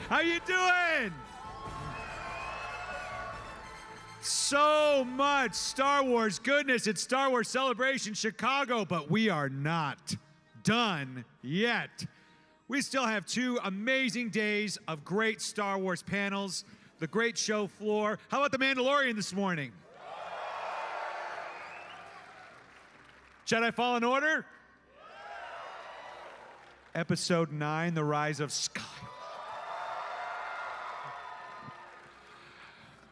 How you doing? So much Star Wars goodness. It's Star Wars Celebration Chicago, but we are not done yet. We still have 2 amazing days of great Star Wars panels, the great show floor. How about The Mandalorian this morning? Jedi Fallen Order? Episode 9, The Rise of Skywalker.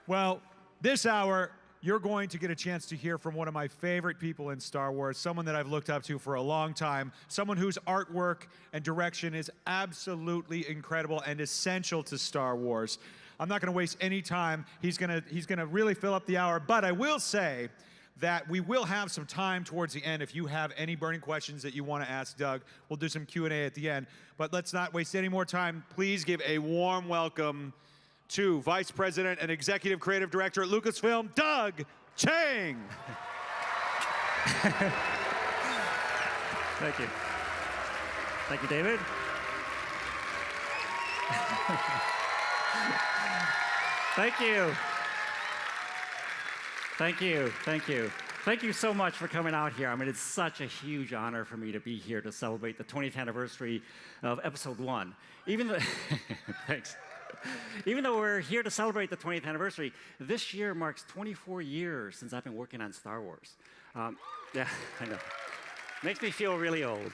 Well, this hour, you're going to get a chance to hear from one of my favorite people in Star Wars, someone that I've looked up to for a long time, someone whose artwork and direction is absolutely incredible and essential to Star Wars. I'm not going to waste any time. He's going to really fill up the hour, but I will say that we will have some time towards the end. If you have any burning questions that you want to ask Doug, we'll do some Q&A at the end. But let's not waste any more time. Please give a warm welcome to Vice President and Executive Creative Director at Lucasfilm, Doug Chiang. Thank you. Thank you, David. Thank you. Thank you. Thank you. Thank you so much for coming out here. I mean, it's such a huge honor for me to be here to celebrate the 20th anniversary of Episode 1. Thanks. Even though we're here to celebrate the 20th anniversary, this year marks 24 years since I've been working on Star Wars. Yeah, I know. Makes me feel really old.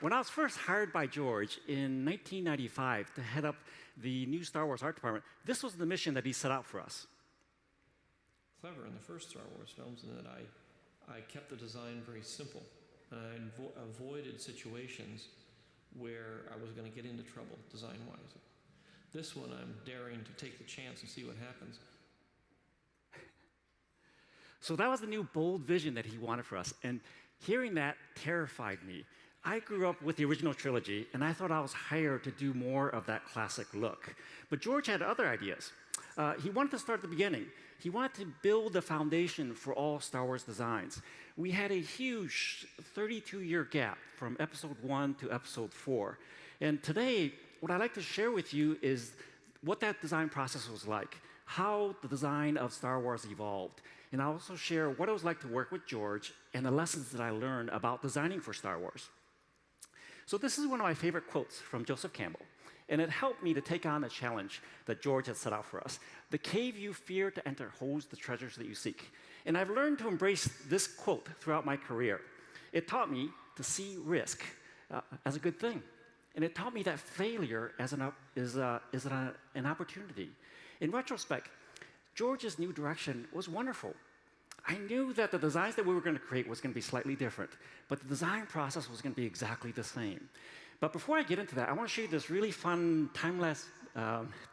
When I was first hired by George in 1995 to head up the new Star Wars art department, this was the mission that he set out for us. Clever in the first Star Wars films in that I kept the design very simple. And I avoided situations where I was going to get into trouble design-wise. This one, I'm daring to take the chance and see what happens. So that was the new bold vision that he wanted for us. And hearing that terrified me. I grew up with the original trilogy, and I thought I was hired to do more of that classic look. But George had other ideas. He wanted to start at the beginning. He wanted to build the foundation for all Star Wars designs. We had a huge 32-year gap from Episode 1 to Episode 4. And today, what I'd like to share with you is what that design process was like, how the design of Star Wars evolved. And I'll also share what it was like to work with George and the lessons that I learned about designing for Star Wars. So this is one of my favorite quotes from Joseph Campbell. And it helped me to take on the challenge that George had set out for us. The cave you fear to enter holds the treasures that you seek. And I've learned to embrace this quote throughout my career. It taught me to see risk as a good thing. And it taught me that failure is an opportunity. In retrospect, George's new direction was wonderful. I knew that the designs that we were going to create was going to be slightly different, but the design process was going to be exactly the same. But before I get into that, I want to show you this really fun time-lapse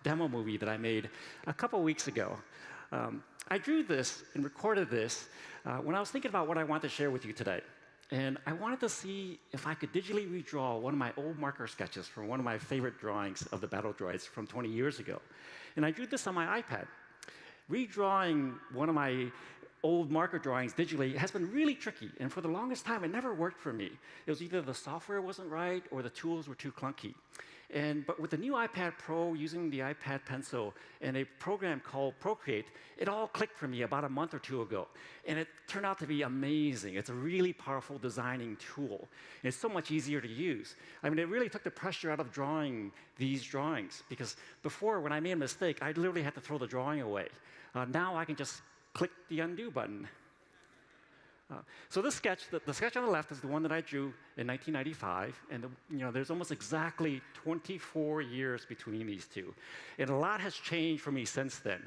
demo movie that I made a couple weeks ago. I drew this and recorded this when I was thinking about what I wanted to share with you today. And I wanted to see if I could digitally redraw one of my old marker sketches from one of my favorite drawings of the battle droids from 20 years ago. And I drew this on my iPad. Redrawing one of my old marker drawings digitally has been really tricky, and for the longest time, it never worked for me. It was either the software wasn't right or the tools were too clunky. But with the new iPad Pro, using the iPad Pencil and a program called Procreate, it all clicked for me about a month or 2 ago. And it turned out to be amazing. It's a really powerful designing tool. And it's so much easier to use. I mean, it really took the pressure out of drawing these drawings, because before, when I made a mistake, I literally had to throw the drawing away. Now I can just click the undo button. So this sketch, the sketch on the left is the one that I drew in 1995, and there's almost exactly 24 years between these two. And a lot has changed for me since then.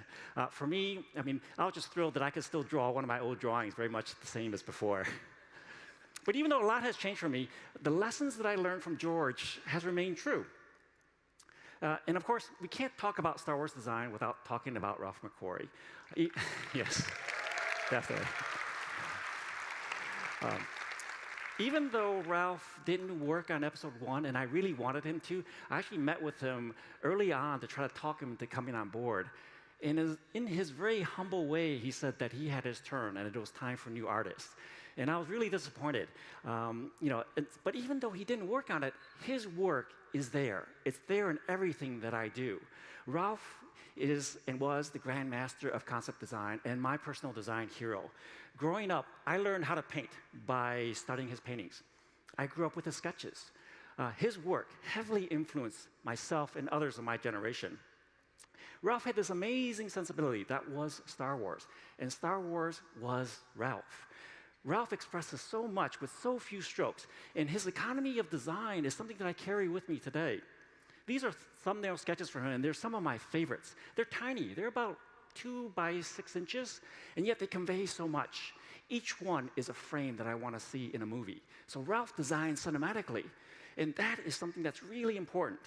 For me, I mean, I was just thrilled that I could still draw one of my old drawings very much the same as before. But even though a lot has changed for me, the lessons that I learned from George has remained true. And of course, we can't talk about Star Wars design without talking about Ralph McQuarrie. Yes, definitely. Even though Ralph didn't work on Episode 1, and I really wanted him to, I actually met with him early on to try to talk him into coming on board. And in his very humble way, he said that he had his turn and it was time for new artists. And I was really disappointed. But even though he didn't work on it, his work is there. It's there in everything that I do. Ralph is and was the grandmaster of concept design and my personal design hero. Growing up, I learned how to paint by studying his paintings. I grew up with his sketches. His work heavily influenced myself and others of my generation. Ralph had this amazing sensibility that was Star Wars, and Star Wars was Ralph. Ralph expresses so much with so few strokes, and his economy of design is something that I carry with me today. These are thumbnail sketches for him, and they're some of my favorites. They're tiny. They're about 2 by 6 inches, and yet they convey so much. Each one is a frame that I want to see in a movie. So Ralph designs cinematically, and that is something that's really important.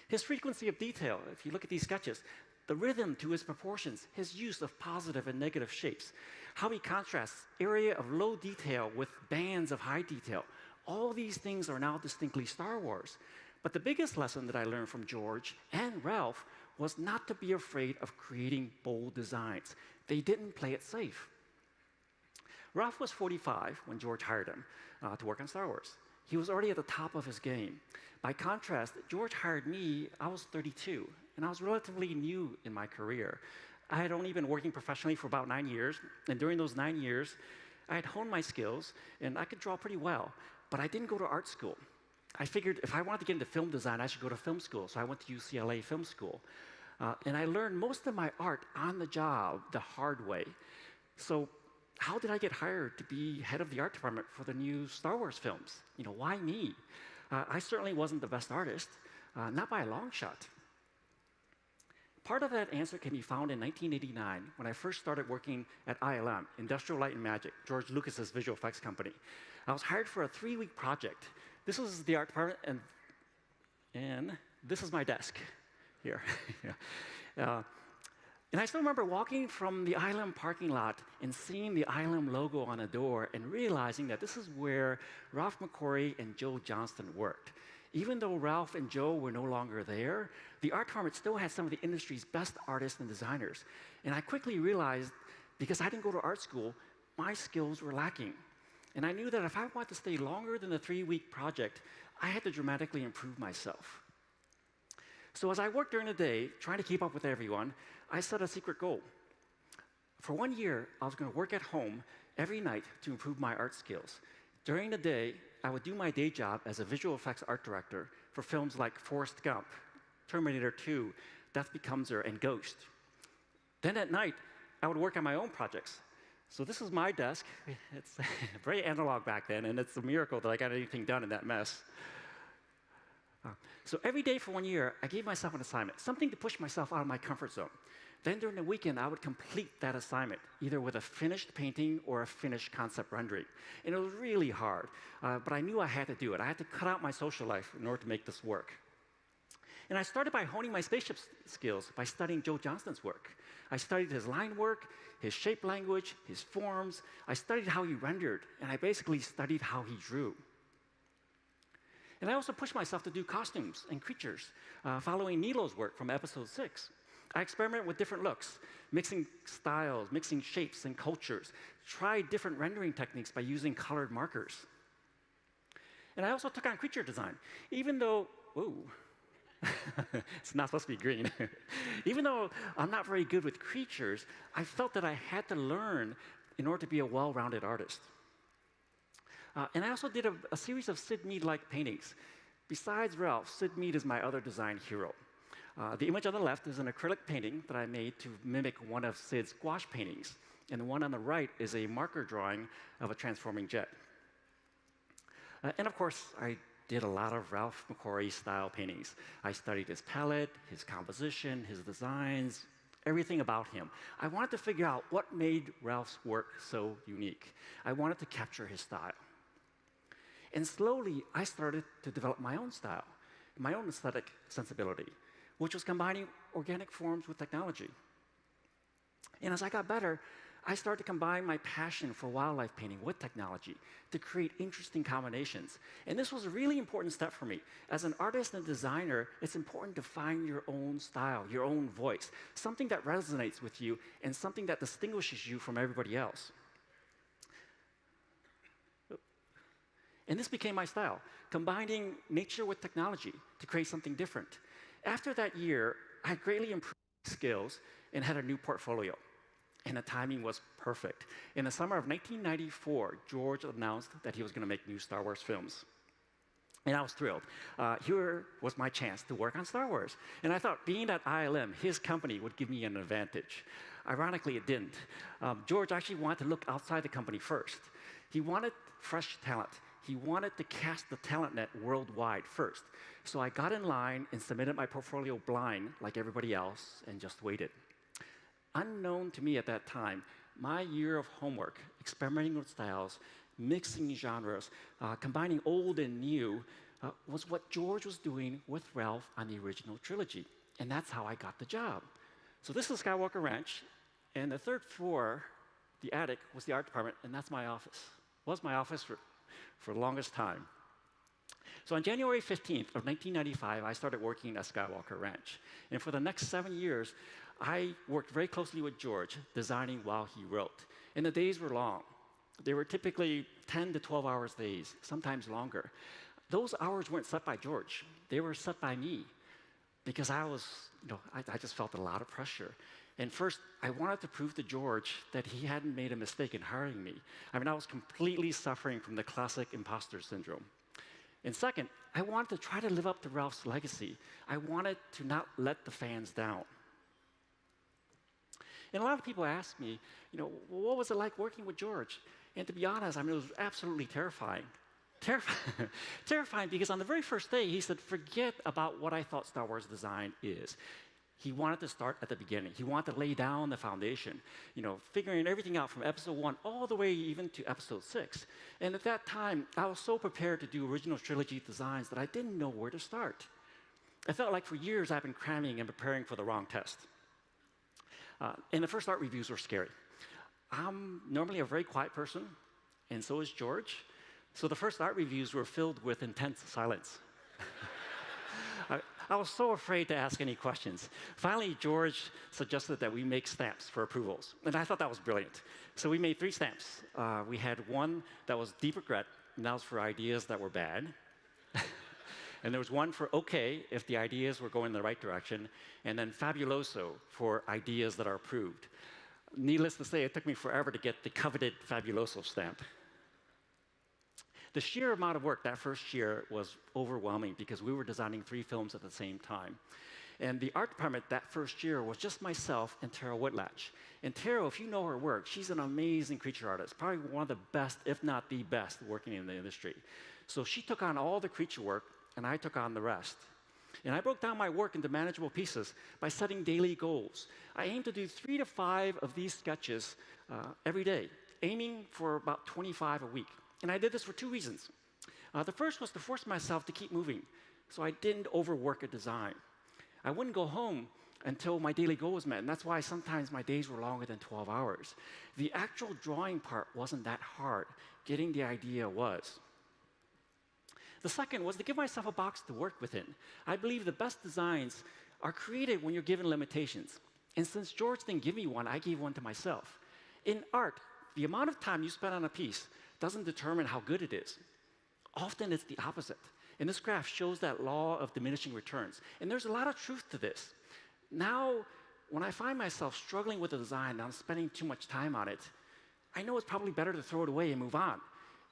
His frequency of detail, if you look at these sketches, the rhythm to his proportions, his use of positive and negative shapes, how he contrasts area of low detail with bands of high detail. All these things are now distinctly Star Wars. But the biggest lesson that I learned from George and Ralph was not to be afraid of creating bold designs. They didn't play it safe. Ralph was 45 when George hired him to work on Star Wars. He was already at the top of his game. By contrast, George hired me, I was 32, and I was relatively new in my career. I had only been working professionally for about 9 years, and during those 9 years, I had honed my skills, and I could draw pretty well, but I didn't go to art school. I figured if I wanted to get into film design, I should go to film school, so I went to UCLA Film School. And I learned most of my art on the job, the hard way. So how did I get hired to be head of the art department for the new Star Wars films? Why me? I certainly wasn't the best artist, not by a long shot. Part of that answer can be found in 1989 when I first started working at ILM, Industrial Light and Magic, George Lucas's visual effects company. I was hired for a 3-week project. This was the art department, and this is my desk here. And I still remember walking from the ILM parking lot and seeing the ILM logo on a door and realizing that this is where Ralph McQuarrie and Joe Johnston worked. Even though Ralph and Joe were no longer there, the art department still had some of the industry's best artists and designers. And I quickly realized, because I didn't go to art school, my skills were lacking. And I knew that if I wanted to stay longer than the 3-week project, I had to dramatically improve myself. So as I worked during the day, trying to keep up with everyone, I set a secret goal. For 1 year, I was going to work at home every night to improve my art skills. During the day, I would do my day job as a visual effects art director for films like Forrest Gump, Terminator 2, Death Becomes Her, and Ghost. Then at night, I would work on my own projects. So this is my desk. It's very analog back then, and it's a miracle that I got anything done in that mess. So every day for 1 year, I gave myself an assignment, something to push myself out of my comfort zone. Then during the weekend, I would complete that assignment, either with a finished painting or a finished concept rendering. And it was really hard, but I knew I had to do it. I had to cut out my social life in order to make this work. And I started by honing my spaceship skills by studying Joe Johnston's work. I studied his line work, his shape language, his forms. I studied how he rendered, and I basically studied how he drew. And I also pushed myself to do costumes and creatures, following Nilo's work from episode 6. I experimented with different looks, mixing styles, mixing shapes and cultures, tried different rendering techniques by using colored markers. And I also took on creature design, even though, it's not supposed to be green. Even though I'm not very good with creatures, I felt that I had to learn in order to be a well-rounded artist. And I also did a series of Sid Mead-like paintings. Besides Ralph, Sid Mead is my other design hero. The image on the left is an acrylic painting that I made to mimic one of Sid's gouache paintings. And the one on the right is a marker drawing of a transforming jet. And of course, I did a lot of Ralph McQuarrie style paintings. I studied his palette, his composition, his designs, everything about him. I wanted to figure out what made Ralph's work so unique. I wanted to capture his style. And slowly, I started to develop my own style, my own aesthetic sensibility, which was combining organic forms with technology. And as I got better, I started to combine my passion for wildlife painting with technology to create interesting combinations. And this was a really important step for me. As an artist and designer, it's important to find your own style, your own voice, something that resonates with you and something that distinguishes you from everybody else. And this became my style, combining nature with technology to create something different. After that year, I greatly improved my skills and had a new portfolio. And the timing was perfect. In the summer of 1994, George announced that he was going to make new Star Wars films. And I was thrilled. Here was my chance to work on Star Wars. And I thought, being at ILM, his company would give me an advantage. Ironically, it didn't. George actually wanted to look outside the company first. He wanted fresh talent. He wanted to cast the talent net worldwide first. So I got in line and submitted my portfolio blind, like everybody else, and just waited. Unknown to me at that time, my year of homework, experimenting with styles, mixing genres, combining old and new, was what George was doing with Ralph on the original trilogy. And that's how I got the job. So this is Skywalker Ranch, and the third floor, the attic, was the art department, and that's my office. Was my office for the longest time. So on January 15th of 1995, I started working at Skywalker Ranch. And for the next 7 years, I worked very closely with George, designing while he wrote. And the days were long. They were typically 10 to 12 hours days, sometimes longer. Those hours weren't set by George. They were set by me because I just felt a lot of pressure. And first, I wanted to prove to George that he hadn't made a mistake in hiring me. I mean, I was completely suffering from the classic imposter syndrome. And second, I wanted to try to live up to Ralph's legacy. I wanted to not let the fans down. And a lot of people ask me, well, what was it like working with George? And to be honest, I mean, it was absolutely terrifying. Terrifying because on the very first day, he said, forget about what I thought Star Wars design is. He wanted to start at the beginning. He wanted to lay down the foundation, figuring everything out from episode 1 all the way even to episode 6. And at that time, I was so prepared to do original trilogy designs that I didn't know where to start. I felt like for years I've been cramming and preparing for the wrong test. And the first art reviews were scary. I'm normally a very quiet person, and so is George. So the first art reviews were filled with intense silence. I was so afraid to ask any questions. Finally, George suggested that we make stamps for approvals, and I thought that was brilliant. So we made 3 stamps. We had one that was deep regret, and that was for ideas that were bad. And there was one for okay, if the ideas were going in the right direction, and then fabuloso for ideas that are approved. Needless to say, it took me forever to get the coveted fabuloso stamp. The sheer amount of work that first year was overwhelming because we were designing 3 films at the same time. And the art department that first year was just myself and Tara Whitlatch. And Tara, if you know her work, she's an amazing creature artist, probably one of the best, if not the best, working in the industry. So she took on all the creature work, and I took on the rest. And I broke down my work into manageable pieces by setting daily goals. I aimed to do 3 to 5 of these sketches every day, aiming for about 25 a week. And I did this for 2 reasons. The first was to force myself to keep moving, so I didn't overwork a design. I wouldn't go home until my daily goal was met, and that's why sometimes my days were longer than 12 hours. The actual drawing part wasn't that hard. Getting the idea was. The second was to give myself a box to work within. I believe the best designs are created when you're given limitations. And since George didn't give me one, I gave one to myself. In art, the amount of time you spend on a piece doesn't determine how good it is. Often it's the opposite. And this graph shows that law of diminishing returns. And there's a lot of truth to this. Now, when I find myself struggling with a design and I'm spending too much time on it, I know it's probably better to throw it away and move on.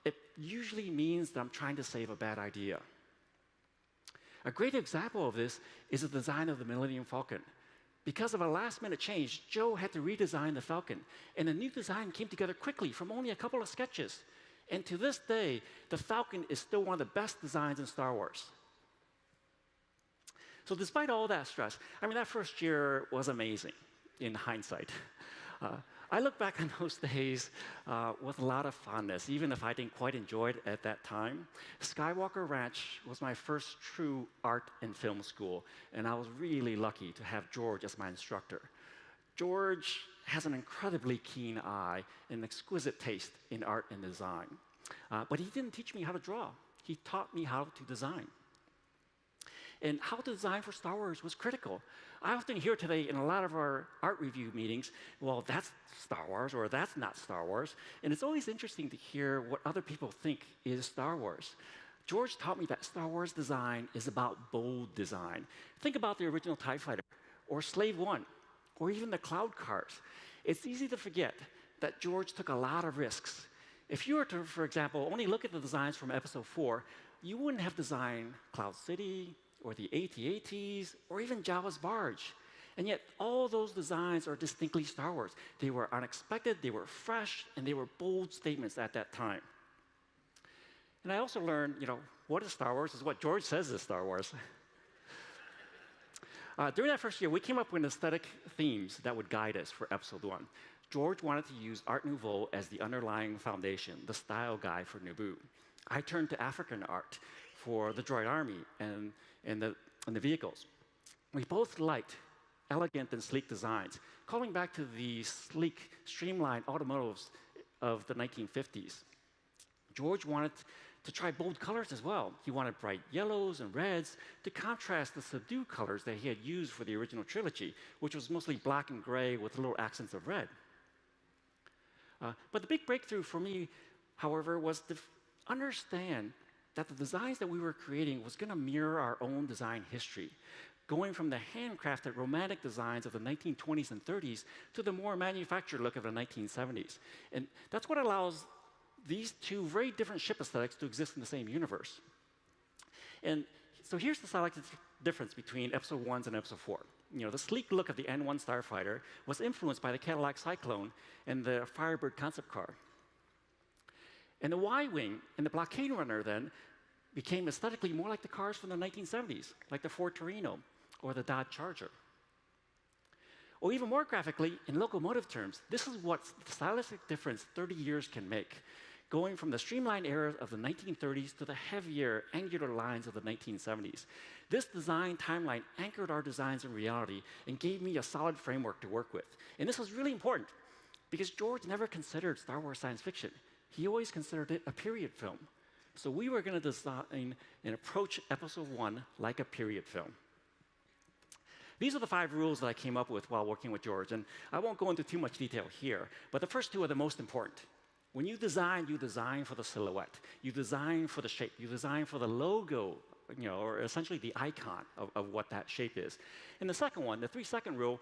It usually means that I'm trying to save a bad idea. A great example of this is the design of the Millennium Falcon. Because of a last-minute change, Joe had to redesign the Falcon, and the new design came together quickly from only a couple of sketches. And to this day, the Falcon is still one of the best designs in Star Wars. So despite all that stress, I mean, that first year was amazing in hindsight. I look back on those days with a lot of fondness, even if I didn't quite enjoy it at that time. Skywalker Ranch was my first true art and film school, and I was really lucky to have George as my instructor. George has an incredibly keen eye and exquisite taste in art and design. But he didn't teach me how to draw. He taught me how to design. And how to design for Star Wars was critical. I often hear today in a lot of our art review meetings, well, that's Star Wars, or that's not Star Wars. And it's always interesting to hear what other people think is Star Wars. George taught me that Star Wars design is about bold design. Think about the original TIE Fighter, or Slave One, or even the Cloud Cars. It's easy to forget that George took a lot of risks. If you were to, for example, only look at the designs from Episode 4, you wouldn't have designed Cloud City, or the AT-ATs, or even Jabba's barge. And yet, all those designs are distinctly Star Wars. They were unexpected, they were fresh, and they were bold statements at that time. And I also learned, what is Star Wars is what George says is Star Wars. During that first year, we came up with aesthetic themes that would guide us for Episode 1. George wanted to use Art Nouveau as the underlying foundation, the style guide for Naboo. I turned to African art for the droid army and the vehicles. We both liked elegant and sleek designs, calling back to the sleek, streamlined automotives of the 1950s. George wanted to try bold colors as well. He wanted bright yellows and reds to contrast the subdued colors that he had used for the original trilogy, which was mostly black and gray with little accents of red. But the big breakthrough for me, however, was to understand that the designs that we were creating was going to mirror our own design history, going from the handcrafted romantic designs of the 1920s and 30s to the more manufactured look of the 1970s. And that's what allows these two very different ship aesthetics to exist in the same universe. And so here's the stylistic difference between Episode 1 and Episode 4. The sleek look of the N1 Starfighter was influenced by the Cadillac Cyclone and the Firebird concept car. And the Y-Wing and the Blockade Runner then became aesthetically more like the cars from the 1970s, like the Ford Torino or the Dodge Charger. Or even more graphically, in locomotive terms, this is what the stylistic difference 30 years can make, going from the streamlined era of the 1930s to the heavier, angular lines of the 1970s. This design timeline anchored our designs in reality and gave me a solid framework to work with. And this was really important because George never considered Star Wars science fiction. He always considered it a period film. So we were going to design and approach Episode 1 like a period film. These are the 5 rules that I came up with while working with George, and I won't go into too much detail here, but the first 2 are the most important. When you design for the silhouette. You design for the shape. You design for the logo, or essentially the icon of what that shape is. And the second one, the 3-second rule,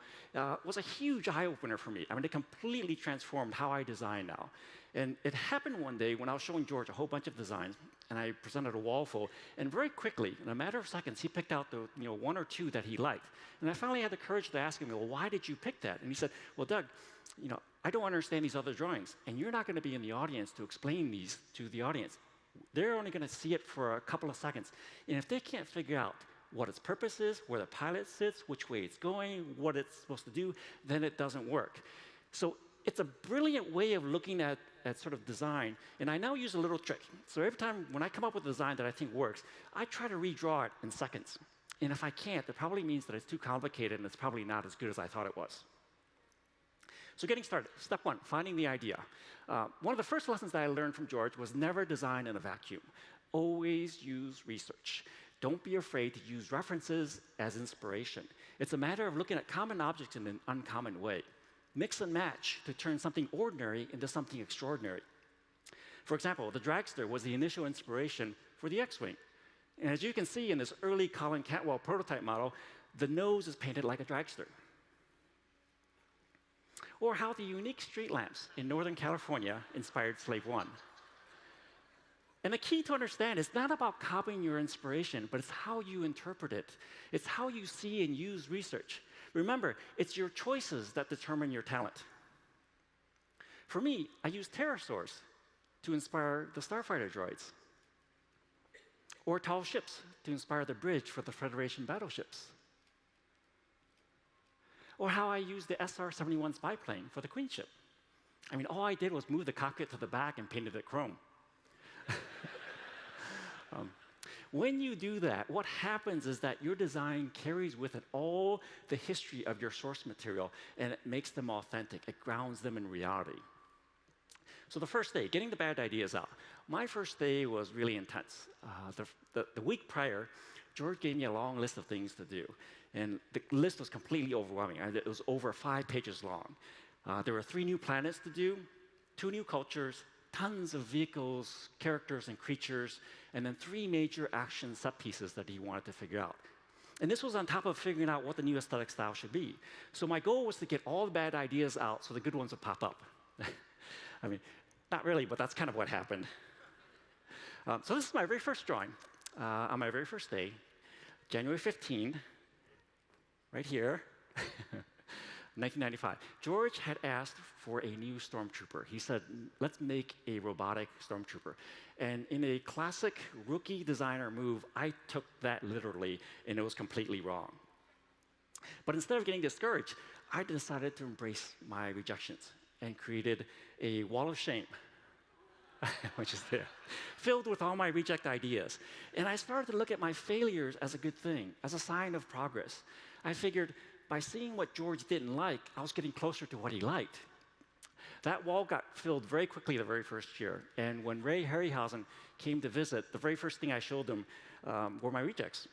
was a huge eye-opener for me. I mean, it completely transformed how I design now. And it happened one day when I was showing George a whole bunch of designs, and I presented a wall full, and very quickly, in a matter of seconds, he picked out the 1 or 2 that he liked. And I finally had the courage to ask him, well, why did you pick that? And he said, well, Doug, I don't understand these other drawings, and you're not going to be in the audience to explain these to the audience. They're only going to see it for a couple of seconds. And if they can't figure out what its purpose is, where the pilot sits, which way it's going, what it's supposed to do, then it doesn't work. So it's a brilliant way of looking at sort of design, and I now use a little trick. So every time when I come up with a design that I think works, I try to redraw it in seconds. And if I can't, it probably means that it's too complicated and it's probably not as good as I thought it was. So getting started, step 1, finding the idea. One of the first lessons that I learned from George was never design in a vacuum. Always use research. Don't be afraid to use references as inspiration. It's a matter of looking at common objects in an uncommon way. Mix and match to turn something ordinary into something extraordinary. For example, the dragster was the initial inspiration for the X-Wing. And as you can see in this early Colin Cantwell prototype model, the nose is painted like a dragster. Or how the unique street lamps in Northern California inspired Slave One. And the key to understand is not about copying your inspiration, but it's how you interpret it. It's how you see and use research. Remember, it's your choices that determine your talent. For me, I use pterosaurs to inspire the starfighter droids, or tall ships to inspire the bridge for the Federation battleships, or how I use the SR-71 spy plane for the Queen ship. I mean, all I did was move the cockpit to the back and painted it chrome. When you do that, what happens is that your design carries with it all the history of your source material, and it makes them authentic. It grounds them in reality. So the first day, getting the bad ideas out. My first day was really intense. The week prior, George gave me a long list of things to do. And the list was completely overwhelming. It was over 5 pages long. There were 3 new planets to do, 2 new cultures, tons of vehicles, characters, and creatures, and then 3 major action set pieces that he wanted to figure out. And this was on top of figuring out what the new aesthetic style should be. So my goal was to get all the bad ideas out so the good ones would pop up. I mean, not really, but that's kind of what happened. So this is my very first drawing on my very first day, January 15, right here, 1995. George had asked for a new stormtrooper. He said, let's make a robotic stormtrooper. And in a classic rookie designer move, I took that literally, and it was completely wrong. But instead of getting discouraged, I decided to embrace my rejections and created a wall of shame, which is there, filled with all my reject ideas. And I started to look at my failures as a good thing, as a sign of progress. I figured by seeing what George didn't like, I was getting closer to what he liked. That wall got filled very quickly the very first year. And when Ray Harryhausen came to visit, the very first thing I showed him were my rejects.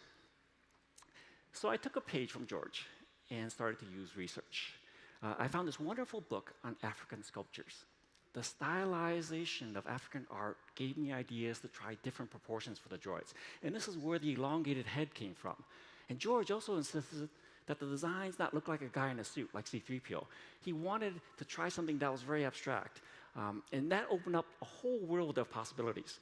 So I took a page from George and started to use research. I found this wonderful book on African sculptures. The stylization of African art gave me ideas to try different proportions for the droids. And this is where the elongated head came from. And George also insisted that the designs not look like a guy in a suit, like C-3PO. He wanted to try something that was very abstract. And that opened up a whole world of possibilities.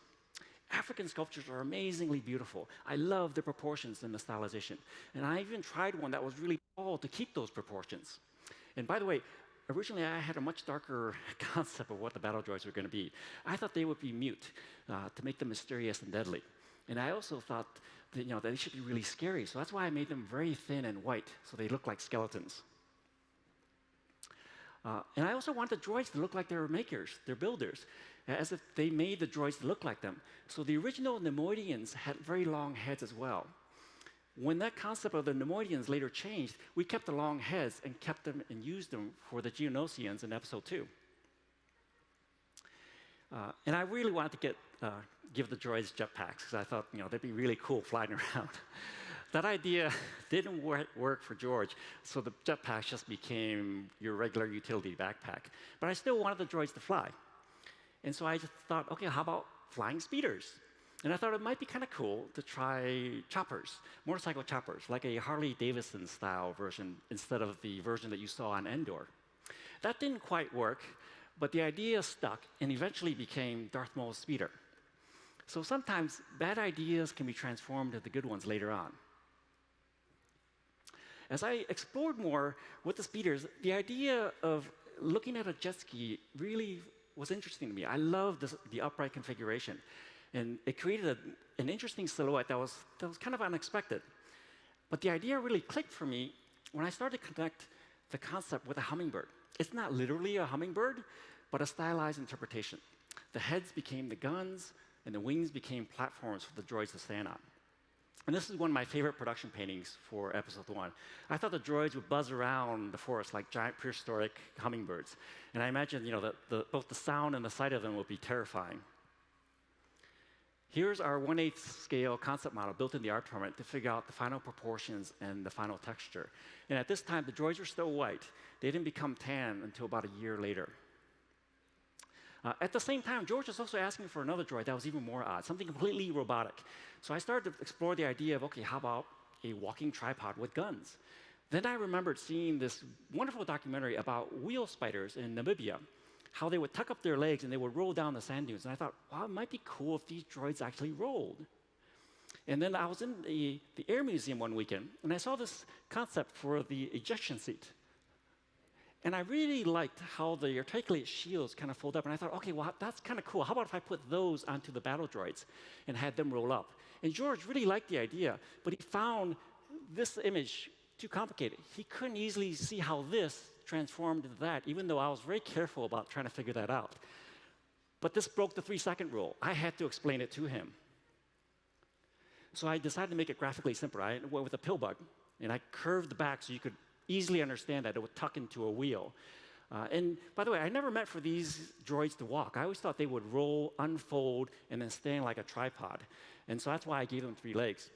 African sculptures are amazingly beautiful. I love the proportions and the stylization. And I even tried one that was really tall to keep those proportions. And by the way, originally I had a much darker concept of what the battle droids were going to be. I thought they would be mute to make them mysterious and deadly. And I also thought that, that they should be really scary. So that's why I made them very thin and white, so they look like skeletons. And I also want the droids to look like their makers, their builders, as if they made the droids to look like them. So the original Neimoidians had very long heads as well. When that concept of the Neimoidians later changed, we kept the long heads and kept them and used them for the Geonosians in Episode 2. And I really wanted to give the droids jetpacks, because I thought, they'd be really cool flying around. That idea didn't work for George, so the jetpack just became your regular utility backpack. But I still wanted the droids to fly. And so I just thought, okay, how about flying speeders? And I thought it might be kind of cool to try choppers, motorcycle choppers, like a Harley-Davidson style version instead of the version that you saw on Endor. That didn't quite work, but the idea stuck and eventually became Darth Maul's speeder. So sometimes bad ideas can be transformed into good ones later on. As I explored more with the speeders, the idea of looking at a jet ski really was interesting to me. I loved the upright configuration. And it created an interesting silhouette that was kind of unexpected. But the idea really clicked for me when I started to connect the concept with a hummingbird. It's not literally a hummingbird, but a stylized interpretation. The heads became the guns, and the wings became platforms for the droids to stand on. And this is one of my favorite production paintings for Episode 1. I thought the droids would buzz around the forest like giant prehistoric hummingbirds. And I imagined, that both the sound and the sight of them would be terrifying. Here's our 1/8 scale concept model built in the art department to figure out the final proportions and the final texture. And at this time, the droids were still white. They didn't become tan until about a year later. At the same time, George was also asking for another droid that was even more odd, something completely robotic. So I started to explore the idea of, okay, how about a walking tripod with guns? Then I remembered seeing this wonderful documentary about wheel spiders in Namibia, how they would tuck up their legs and they would roll down the sand dunes. And I thought, wow, it might be cool if these droids actually rolled. And then I was in the Air Museum one weekend, and I saw this concept for the ejection seat. And I really liked how the articulated shields kind of fold up. And I thought, okay, well, that's kind of cool. How about if I put those onto the battle droids and had them roll up? And George really liked the idea, but he found this image too complicated. He couldn't easily see how this transformed into that, even though I was very careful about trying to figure that out. But this broke the 3-second rule. I had to explain it to him. So I decided to make it graphically simpler. I went with a pill bug, and I curved the back so you could easily understand that it would tuck into a wheel. And by the way, I never meant for these droids to walk. I always thought they would roll, unfold, and then stand like a tripod. And so that's why I gave them 3 legs.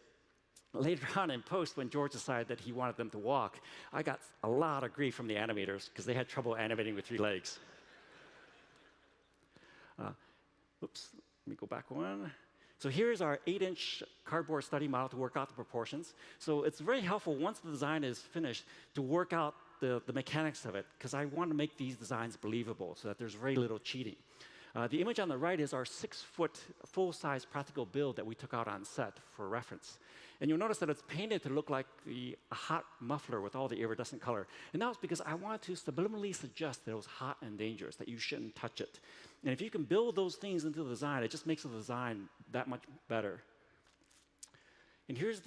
Later on in post, when George decided that he wanted them to walk, I got a lot of grief from the animators because they had trouble animating with 3 legs. Oops, let me go back one. So here's our 8-inch cardboard study model to work out the proportions. So it's very helpful once the design is finished to work out the mechanics of it, because I want to make these designs believable so that there's very little cheating. The image on the right is our 6-foot full-size practical build that we took out on set for reference. And you'll notice that it's painted to look like a hot muffler with all the iridescent color. And that was because I wanted to subliminally suggest that it was hot and dangerous, that you shouldn't touch it. And if you can build those things into the design, it just makes the design that much better. And here's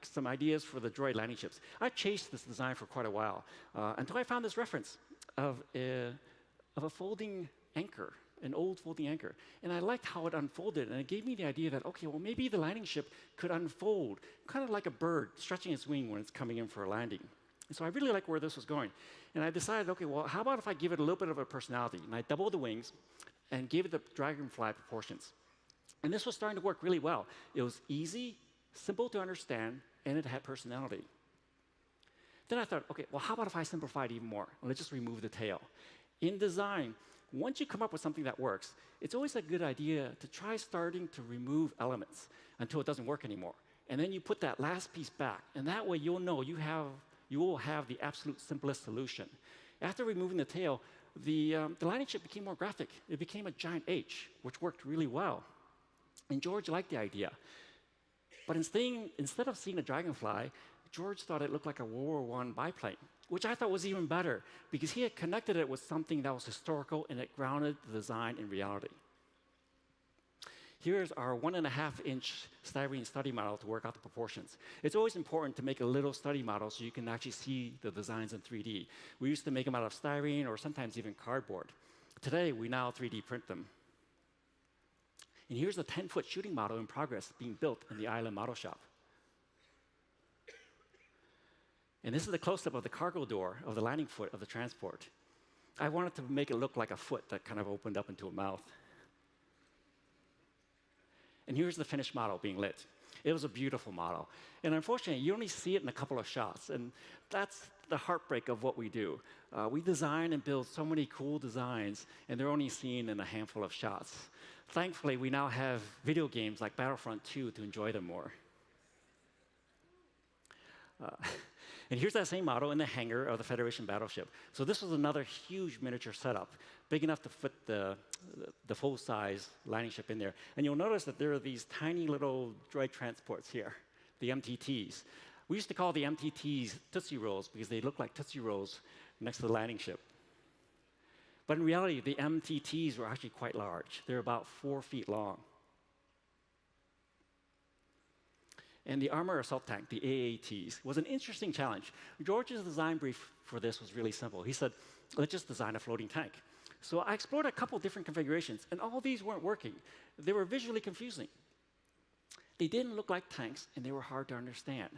some ideas for the droid landing ships. I chased this design for quite a while until I found this reference of a folding anchor, an old folding anchor. And I liked how it unfolded, and it gave me the idea that, okay, well, maybe the landing ship could unfold, kind of like a bird stretching its wing when it's coming in for a landing. And so I really liked where this was going. And I decided, okay, well, how about if I give it a little bit of a personality? And I doubled the wings and gave it the dragonfly proportions. And this was starting to work really well. It was easy, simple to understand, and it had personality. Then I thought, okay, well, how about if I simplify it even more? Let's just remove the tail. In design, once you come up with something that works, it's always a good idea to try starting to remove elements until it doesn't work anymore. And then you put that last piece back, and that way you'll know you will have the absolute simplest solution. After removing the tail, the landing ship became more graphic. It became a giant H, which worked really well. And George liked the idea. But instead of seeing a dragonfly, George thought it looked like a World War I biplane, which I thought was even better because he had connected it with something that was historical and it grounded the design in reality. Here's our 1.5-inch styrene study model to work out the proportions. It's always important to make a little study model so you can actually see the designs in 3D. We used to make them out of styrene or sometimes even cardboard. Today, we now 3D print them. And here's the 10-foot shooting model in progress being built in the Island Model Shop. And this is a close-up of the cargo door of the landing foot of the transport. I wanted to make it look like a foot that kind of opened up into a mouth. And here's the finished model being lit. It was a beautiful model. And unfortunately, you only see it in a couple of shots. And that's the heartbreak of what we do. We design and build so many cool designs, and they're only seen in a handful of shots. Thankfully, we now have video games like Battlefront 2 to enjoy them more. And here's that same model in the hangar of the Federation battleship. So this was another huge miniature setup, big enough to fit the full-size landing ship in there. And you'll notice that there are these tiny little droid transports here, the MTTs. We used to call the MTTs Tootsie Rolls because they look like Tootsie Rolls next to the landing ship. But in reality, the MTTs were actually quite large. They're about 4 feet long. And the Armor Assault Tank, the AATs, was an interesting challenge. George's design brief for this was really simple. He said, let's just design a floating tank. So I explored a couple different configurations, and all these weren't working. They were visually confusing. They didn't look like tanks, and they were hard to understand.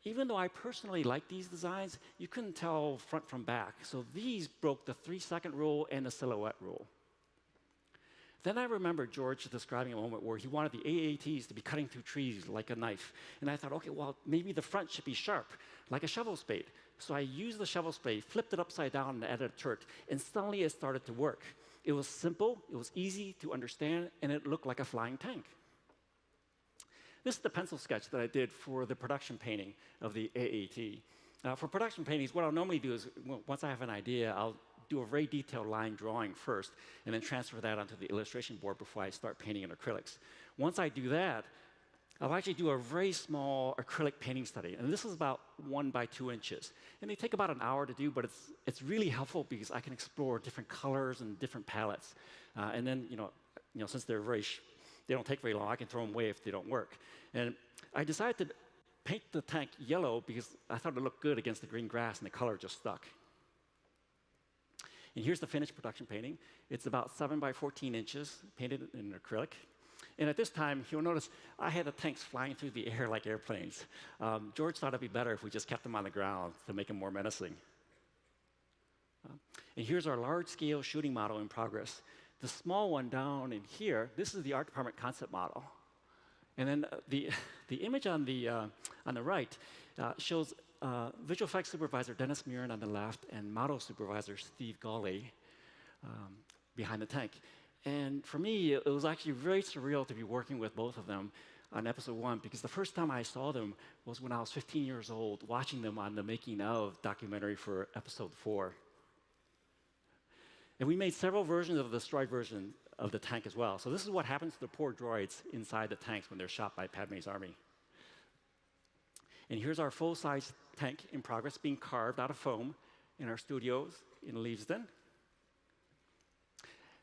Even though I personally like these designs, you couldn't tell front from back. So these broke the 3-second rule and the silhouette rule. Then I remembered George describing a moment where he wanted the AATs to be cutting through trees like a knife. And I thought, okay, well, maybe the front should be sharp, like a shovel spade. So I used the shovel spade, flipped it upside down, and added a turret. And suddenly it started to work. It was simple, it was easy to understand, and it looked like a flying tank. This is the pencil sketch that I did for the production painting of the AAT. For production paintings, what I'll normally do is, once I have an idea, I'll do a very detailed line drawing first, and then transfer that onto the illustration board before I start painting in acrylics. Once I do that, I'll actually do a very small acrylic painting study, and this is about 1 by 2 inches. And they take about an hour to do, but it's really helpful because I can explore different colors and different palettes. And then, since they don't take very long, I can throw them away if they don't work. And I decided to paint the tank yellow because I thought it looked good against the green grass, and the color just stuck. And here's the finished production painting. It's about 7 by 14 inches, painted in acrylic. And at this time, you'll notice I had the tanks flying through the air like airplanes. George thought it'd be better if we just kept them on the ground to make them more menacing. And here's our large-scale shooting model in progress. The small one down in here, this is the art department concept model. And then the image on the right shows visual effects supervisor Dennis Murin on the left and model supervisor Steve Gawley behind the tank. And for me, it was actually very surreal to be working with both of them on episode 1, because the first time I saw them was when I was 15 years old, watching them on the making of documentary for episode 4. And we made several versions of the destroyed version of the tank as well. So this is what happens to the poor droids inside the tanks when they're shot by Padme's army. And here's our full-size tank in progress being carved out of foam in our studios in Leavesden.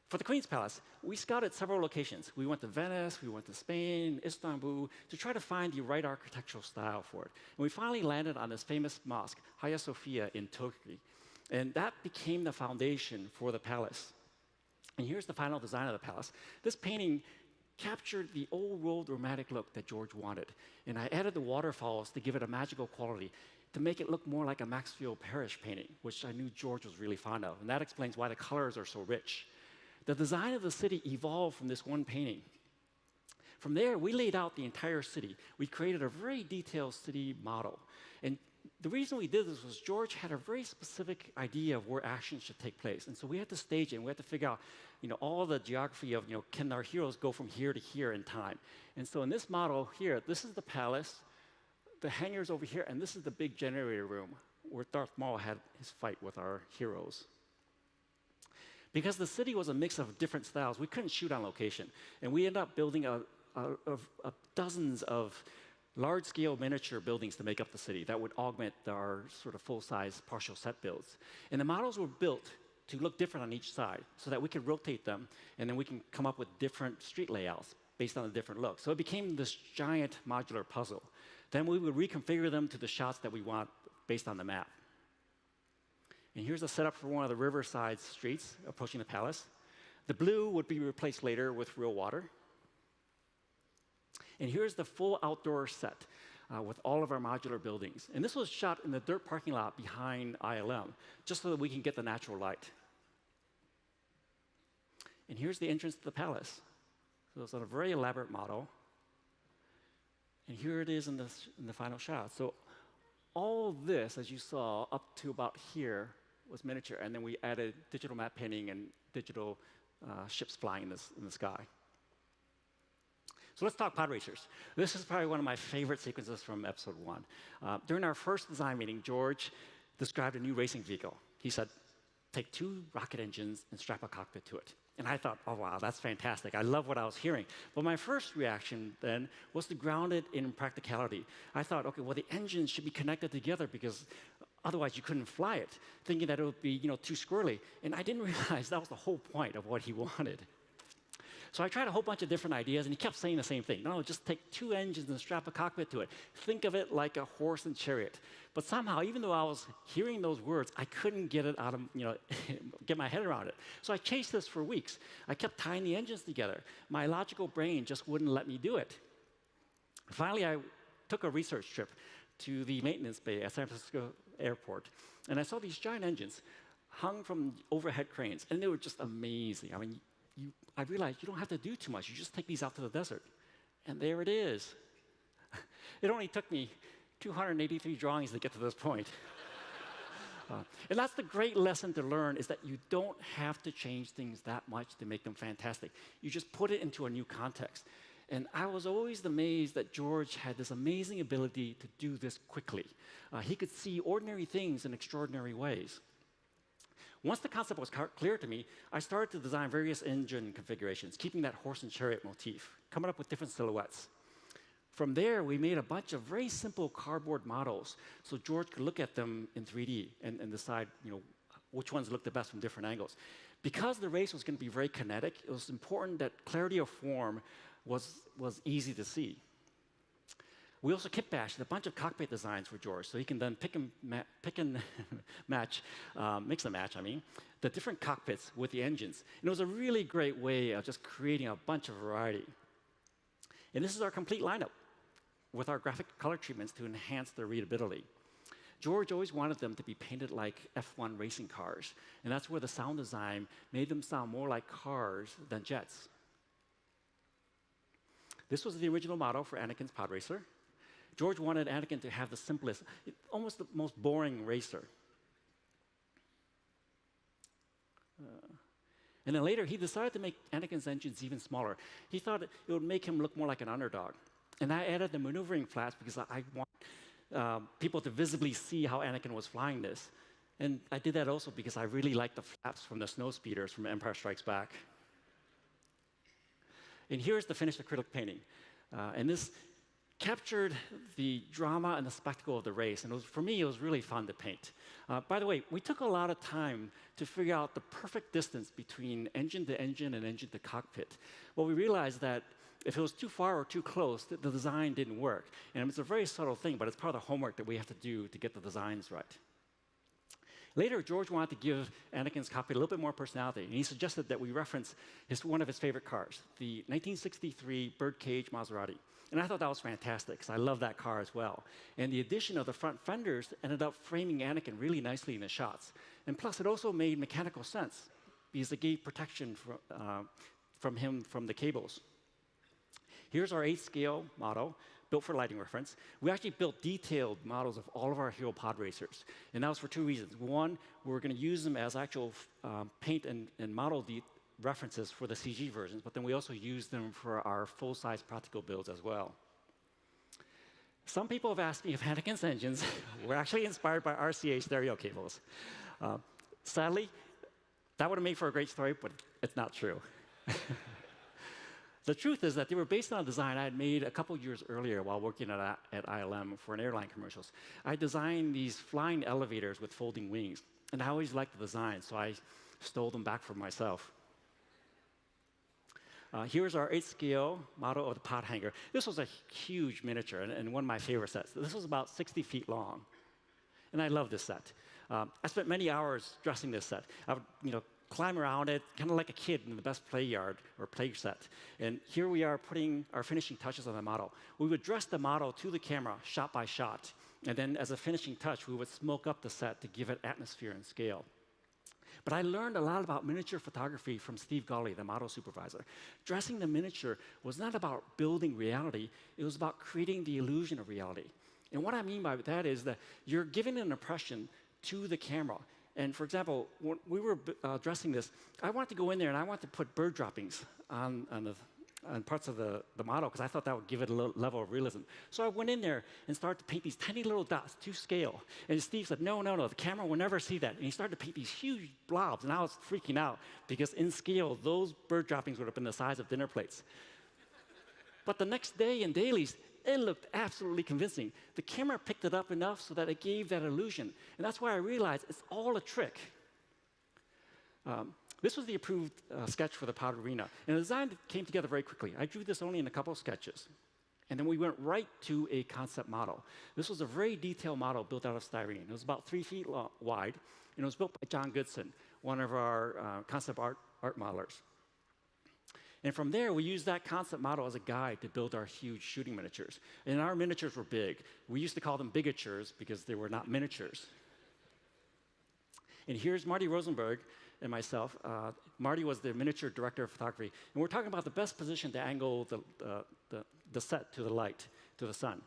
For the Queen's Palace, we scouted several locations. We went to Venice, we went to Spain, Istanbul, to try to find the right architectural style for it. And we finally landed on this famous mosque, Hagia Sophia in Turkey. And that became the foundation for the palace. And here's the final design of the palace. This painting captured the old world romantic look that George wanted. And I added the waterfalls to give it a magical quality, to make it look more like a Maxfield Parrish painting, which I knew George was really fond of. And that explains why the colors are so rich. The design of the city evolved from this one painting. From there, we laid out the entire city. We created a very detailed city model. And the reason we did this was George had a very specific idea of where action should take place. And so we had to stage it, and we had to figure out, all the geography of, can our heroes go from here to here in time? And so in this model here, this is the palace, the hangars over here, and this is the big generator room where Darth Maul had his fight with our heroes. Because the city was a mix of different styles, we couldn't shoot on location. And we ended up building dozens of large-scale miniature buildings to make up the city that would augment our sort of full-size partial set builds. And the models were built to look different on each side so that we could rotate them, and then we can come up with different street layouts based on the different looks. So it became this giant modular puzzle. Then we would reconfigure them to the shots that we want based on the map. And here's a setup for one of the riverside streets approaching the palace. The blue would be replaced later with real water. And here's the full outdoor set with all of our modular buildings. And this was shot in the dirt parking lot behind ILM, just so that we can get the natural light. And here's the entrance to the palace. So it's a very elaborate model. And here it is in the final shot. So all this, as you saw, up to about here, was miniature, and then we added digital map painting and digital ships flying in the sky. So let's talk pod racers. This is probably one of my favorite sequences from episode 1. During our first design meeting, George described a new racing vehicle. He said, take 2 rocket engines and strap a cockpit to it. And I thought, oh, wow, that's fantastic. I love what I was hearing. But my first reaction then was to ground it in practicality. I thought, okay, well, the engines should be connected together because otherwise you couldn't fly it, thinking that it would be, too squirrely. And I didn't realize that was the whole point of what he wanted. So I tried a whole bunch of different ideas, and he kept saying the same thing. No, just take 2 engines and strap a cockpit to it. Think of it like a horse and chariot. But somehow, even though I was hearing those words, I couldn't get it out of, get my head around it. So I chased this for weeks. I kept tying the engines together. My logical brain just wouldn't let me do it. Finally, I took a research trip to the maintenance bay at San Francisco Airport, and I saw these giant engines hung from overhead cranes, and they were just amazing. I mean, I realized you don't have to do too much. You just take these out to the desert. And there it is. It only took me 283 drawings to get to this point. And that's the great lesson to learn, is that you don't have to change things that much to make them fantastic. You just put it into a new context. And I was always amazed that George had this amazing ability to do this quickly. He could see ordinary things in extraordinary ways. Once the concept was clear to me, I started to design various engine configurations, keeping that horse and chariot motif, coming up with different silhouettes. From there, we made a bunch of very simple cardboard models so George could look at them in 3D and decide, which ones looked the best from different angles. Because the race was going to be very kinetic, it was important that clarity of form was easy to see. We also kit bashed a bunch of cockpit designs for George, so he can then mix and match, the different cockpits with the engines. And it was a really great way of just creating a bunch of variety. And this is our complete lineup with our graphic color treatments to enhance their readability. George always wanted them to be painted like F1 racing cars, and that's where the sound design made them sound more like cars than jets. This was the original model for Anakin's pod racer. George wanted Anakin to have the simplest, almost the most boring racer. And then later, he decided to make Anakin's engines even smaller. He thought it would make him look more like an underdog. And I added the maneuvering flaps because I want people to visibly see how Anakin was flying this. And I did that also because I really liked the flaps from the snow speeders from Empire Strikes Back. And here's the finished acrylic painting. And this captured the drama and the spectacle of the race. And for me, it was really fun to paint. By the way, we took a lot of time to figure out the perfect distance between engine to engine and engine to cockpit. Well, we realized that if it was too far or too close, the design didn't work. And it's a very subtle thing, but it's part of the homework that we have to do to get the designs right. Later, George wanted to give Anakin's cockpit a little bit more personality, and he suggested that we reference one of his favorite cars, the 1963 Birdcage Maserati. And I thought that was fantastic, because I love that car as well. And the addition of the front fenders ended up framing Anakin really nicely in the shots. And plus, it also made mechanical sense, because it gave protection from him from the cables. Here's our 8-scale model, built for lighting reference. We actually built detailed models of all of our hero pod racers. And that was for two reasons. One, we were going to use them as actual paint and model references for the CG versions, but then we also used them for our full-size practical builds as well. Some people have asked me if Anakin's engines were actually inspired by RCA stereo cables. Sadly, that would have made for a great story, but it's not true. The truth is that they were based on a design I had made a couple years earlier while working at ILM for an airline commercials. I designed these flying elevators with folding wings, and I always liked the design, so I stole them back for myself. Here's our 8-scale model of the pod hanger. This was a huge miniature and one of my favorite sets. This was about 60 feet long, and I love this set. I spent many hours dressing this set. I would, climb around it, kind of like a kid in the best play yard or play set. And here we are putting our finishing touches on the model. We would dress the model to the camera, shot by shot. And then as a finishing touch, we would smoke up the set to give it atmosphere and scale. But I learned a lot about miniature photography from Steve Gawley, the model supervisor. Dressing the miniature was not about building reality, it was about creating the illusion of reality. And what I mean by that is that you're giving an impression to the camera. And for example, when we were dressing this, I wanted to go in there and I wanted to put bird droppings on parts of the model because I thought that would give it a level of realism. So I went in there and started to paint these tiny little dots to scale. And Steve said, no, the camera will never see that. And he started to paint these huge blobs, and I was freaking out because in scale, those bird droppings would have been the size of dinner plates. But the next day in dailies, it looked absolutely convincing. The camera picked it up enough so that it gave that illusion. And that's why I realized it's all a trick. This was the approved sketch for the pod arena. And the design came together very quickly. I drew this only in a couple of sketches. And then we went right to a concept model. This was a very detailed model built out of styrene. It was about 3 feet wide, and it was built by John Goodson, one of our concept art modelers. And from there, we used that concept model as a guide to build our huge shooting miniatures. And our miniatures were big. We used to call them bigatures because they were not miniatures. And here's Marty Rosenberg and myself. Marty was the miniature director of photography. And we're talking about the best position to angle the set to the light, to the sun.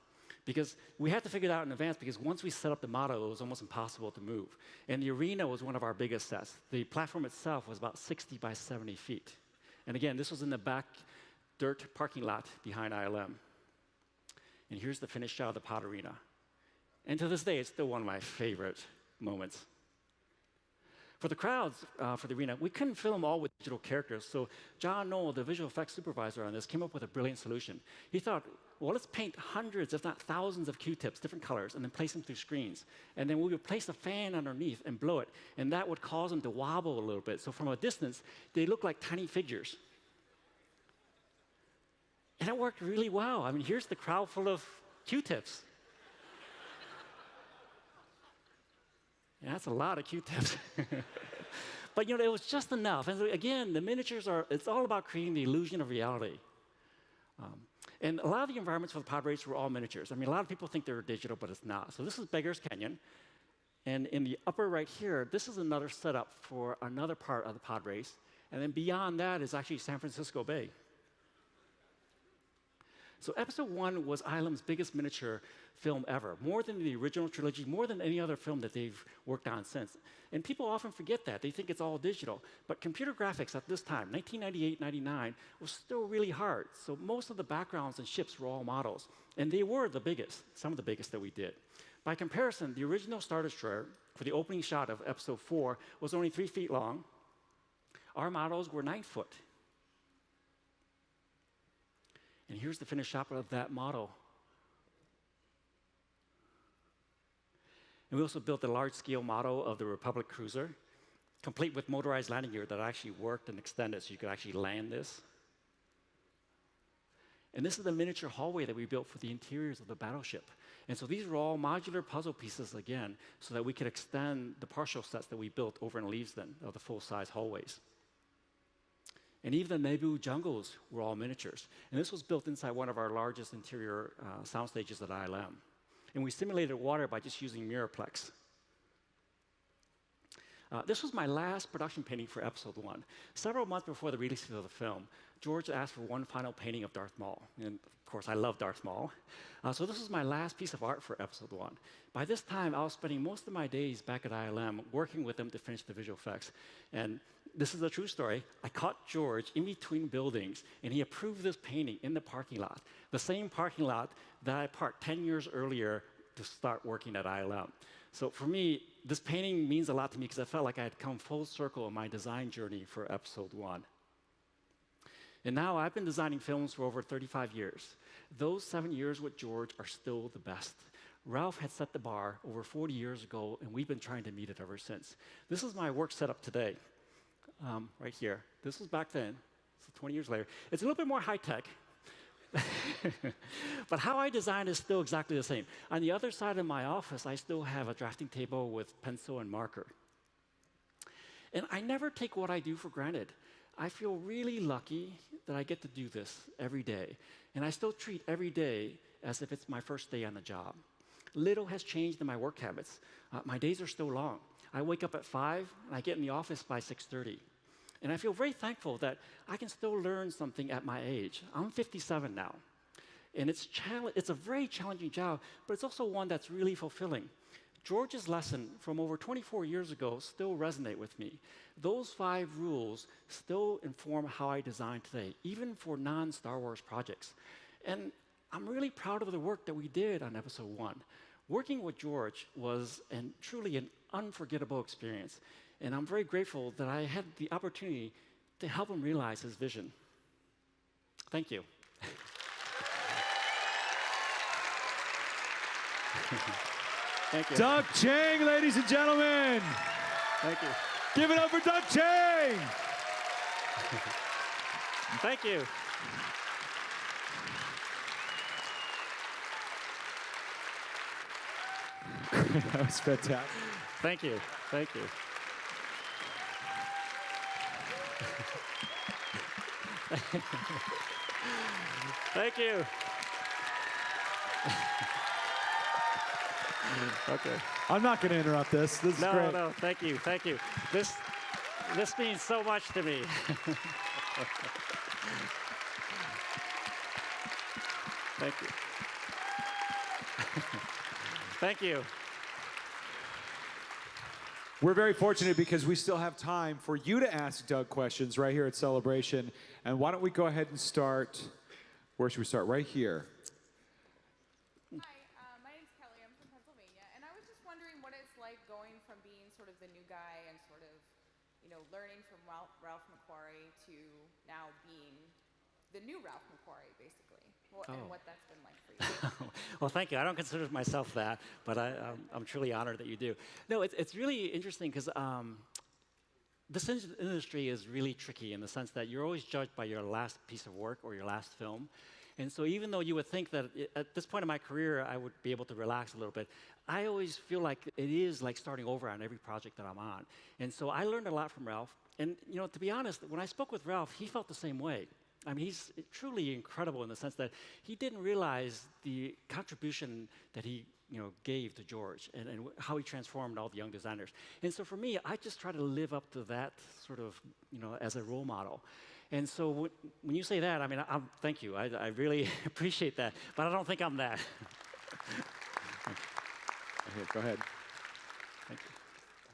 Because we had to figure that out in advance, because once we set up the model, it was almost impossible to move. And the arena was one of our biggest sets. The platform itself was about 60 by 70 feet. And again, this was in the back dirt parking lot behind ILM. And here's the finished shot of the pod arena. And to this day, it's still one of my favorite moments. For the crowds for the arena, we couldn't fill them all with digital characters, so John Knoll, the visual effects supervisor on this, came up with a brilliant solution. He thought, well, let's paint hundreds, if not thousands of Q-tips, different colors, and then place them through screens. And then we would place a fan underneath and blow it, and that would cause them to wobble a little bit. So from a distance, they look like tiny figures. And it worked really well. I mean, here's the crowd full of Q-tips. Yeah, that's a lot of Q-tips. But it was just enough. And again, the miniatures it's all about creating the illusion of reality. And a lot of the environments for the pod race were all miniatures. I mean, a lot of people think they're digital, but it's not. So this is Beggar's Canyon. And in the upper right here, this is another setup for another part of the pod race. And then beyond that is actually San Francisco Bay. So episode 1 was ILM's biggest miniature film ever, more than the original trilogy, more than any other film that they've worked on since. And people often forget that. They think it's all digital. But computer graphics at this time, 1998, 99, was still really hard. So most of the backgrounds and ships were all models. And they were the biggest, some of the biggest that we did. By comparison, the original Star Destroyer for the opening shot of episode 4 was only 3 feet long. Our models were 9 foot. And here's the finished shot of that model. And we also built a large-scale model of the Republic cruiser, complete with motorized landing gear that actually worked and extended so you could actually land this. And this is the miniature hallway that we built for the interiors of the battleship. And so these are all modular puzzle pieces again, so that we could extend the partial sets that we built over in Leavesden of the full-size hallways. And even the Naboo jungles were all miniatures. And this was built inside one of our largest interior sound stages at ILM. And we simulated water by just using Mirrorplex. This was my last production painting for episode 1. Several months before the release of the film, George asked for one final painting of Darth Maul. And of course, I love Darth Maul. So this was my last piece of art for episode 1. By this time, I was spending most of my days back at ILM working with them to finish the visual effects. And this is a true story. I caught George in between buildings, and he approved this painting in the parking lot, the same parking lot that I parked 10 years earlier to start working at ILM. So for me, this painting means a lot to me because I felt like I had come full circle in my design journey for episode 1. And now I've been designing films for over 35 years. Those 7 years with George are still the best. Ralph had set the bar over 40 years ago, and we've been trying to meet it ever since. This is my work setup today, right here. This was back then, so 20 years later. It's a little bit more high-tech, but how I design is still exactly the same. On the other side of my office, I still have a drafting table with pencil and marker. And I never take what I do for granted. I feel really lucky that I get to do this every day. And I still treat every day as if it's my first day on the job. Little has changed in my work habits. My days are still long. I wake up at 5, and I get in the office by 6:30. And I feel very thankful that I can still learn something at my age. I'm 57 now. And it's a very challenging job, but it's also one that's really fulfilling. George's lesson from over 24 years ago still resonate with me. Those 5 rules still inform how I design today, even for non-Star Wars projects. And I'm really proud of the work that we did on episode 1. Working with George was truly an unforgettable experience. And I'm very grateful that I had the opportunity to help him realize his vision. Thank you. Thank you. Doug Chiang, ladies and gentlemen. Thank you. Give it up for Doug Chiang. Thank you. That was fantastic. Thank you. Thank you. Thank you. Okay. I'm not going to interrupt this. This is great. No, thank you, thank you. This means so much to me. Thank you. Thank you. We're very fortunate because we still have time for you to ask Doug questions right here at Celebration. And why don't we go ahead and start, where should we start? Right here. Hi, my name's Kelly. I'm from Pennsylvania, and I was just wondering what it's like going from being sort of the new guy and sort of, learning from Ralph McQuarrie to now being the new Ralph McQuarrie, basically, and what that's been like for you. Well, thank you. I don't consider myself that, but I'm truly honored that you do. No, it's really interesting because this industry is really tricky in the sense that you're always judged by your last piece of work or your last film. And so even though you would think that at this point in my career I would be able to relax a little bit, I always feel like it is like starting over on every project that I'm on. And so I learned a lot from Ralph. And to be honest, when I spoke with Ralph, he felt the same way. I mean, he's truly incredible in the sense that he didn't realize the contribution that he gave to George and how he transformed all the young designers. And so for me, I just try to live up to that sort of, as a role model. And so when you say that, I mean, thank you. I really appreciate that, but I don't think I'm that. Here, go ahead. Thank you.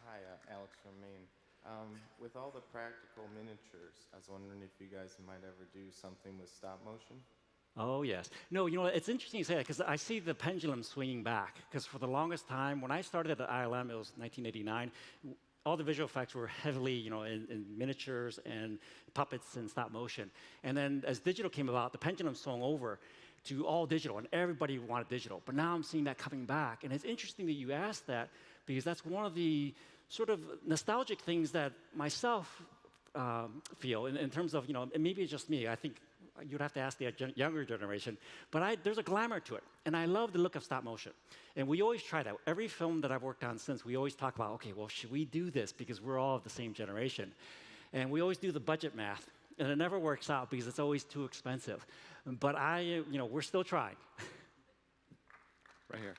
Hi, Alex from Maine. With all the practical miniatures, I was wondering if you guys might ever do something with stop motion? Oh, yes. No, it's interesting you say that because I see the pendulum swinging back. Because for the longest time, when I started at ILM, it was 1989, all the visual effects were heavily, in miniatures and puppets and stop motion. And then as digital came about, the pendulum swung over to all digital, and everybody wanted digital. But now I'm seeing that coming back. And it's interesting that you asked that because that's one of the sort of nostalgic things that myself feel in terms of, and maybe it's just me. I think you'd have to ask the younger generation. But there's a glamour to it. And I love the look of stop motion. And we always try that. Every film that I've worked on since, we always talk about, okay, well, should we do this? Because we're all of the same generation. And we always do the budget math. And it never works out because it's always too expensive. But we're still trying. Right here.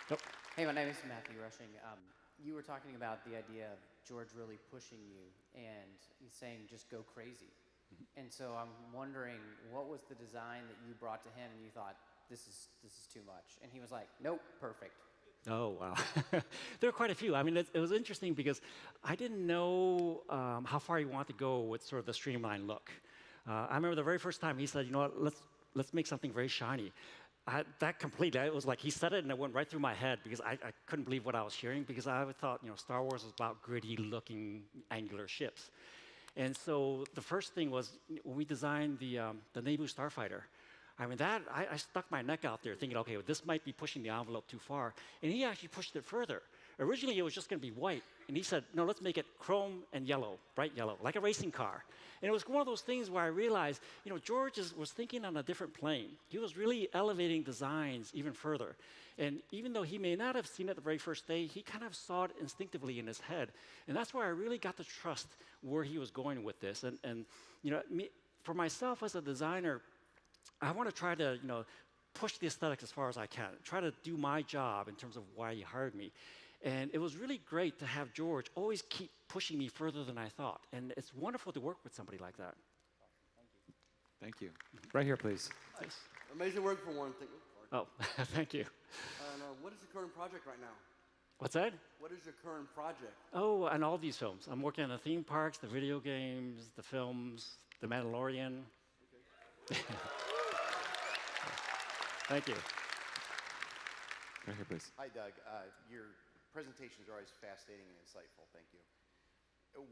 Yep. Hey, my name is Matthew Rushing. You were talking about the idea of George really pushing you, and he's saying just go crazy. And so I'm wondering, what was the design that you brought to him and you thought, this is too much? And he was like, nope, perfect. Oh, wow. There are quite a few. I mean, it was interesting because I didn't know how far he wanted to go with sort of the streamlined look. I remember the very first time he said, let's make something very shiny. That completely, it was like he said it and it went right through my head because I couldn't believe what I was hearing because I thought, Star Wars was about gritty-looking angular ships. And so the first thing was when we designed the Naboo starfighter. I mean, I stuck my neck out there thinking, okay, well, this might be pushing the envelope too far. And he actually pushed it further. Originally, it was just going to be white. And he said, no, let's make it chrome and yellow, bright yellow, like a racing car. And it was one of those things where I realized, George was thinking on a different plane. He was really elevating designs even further. And even though he may not have seen it the very first day, he kind of saw it instinctively in his head. And that's where I really got to trust where he was going with this. And for myself as a designer, I want to try to, push the aesthetics as far as I can, try to do my job in terms of why he hired me. And it was really great to have George always keep pushing me further than I thought. And it's wonderful to work with somebody like that. Thank you. Right here, please. Yes. Amazing work for one thing. Oh, thank you. And what is the current project right now? What's that? What is your current project? Oh, and all these films. I'm working on the theme parks, the video games, the films, The Mandalorian. Okay. Thank you. Right here, please. Hi, Doug. Your presentations are always fascinating and insightful. Thank you.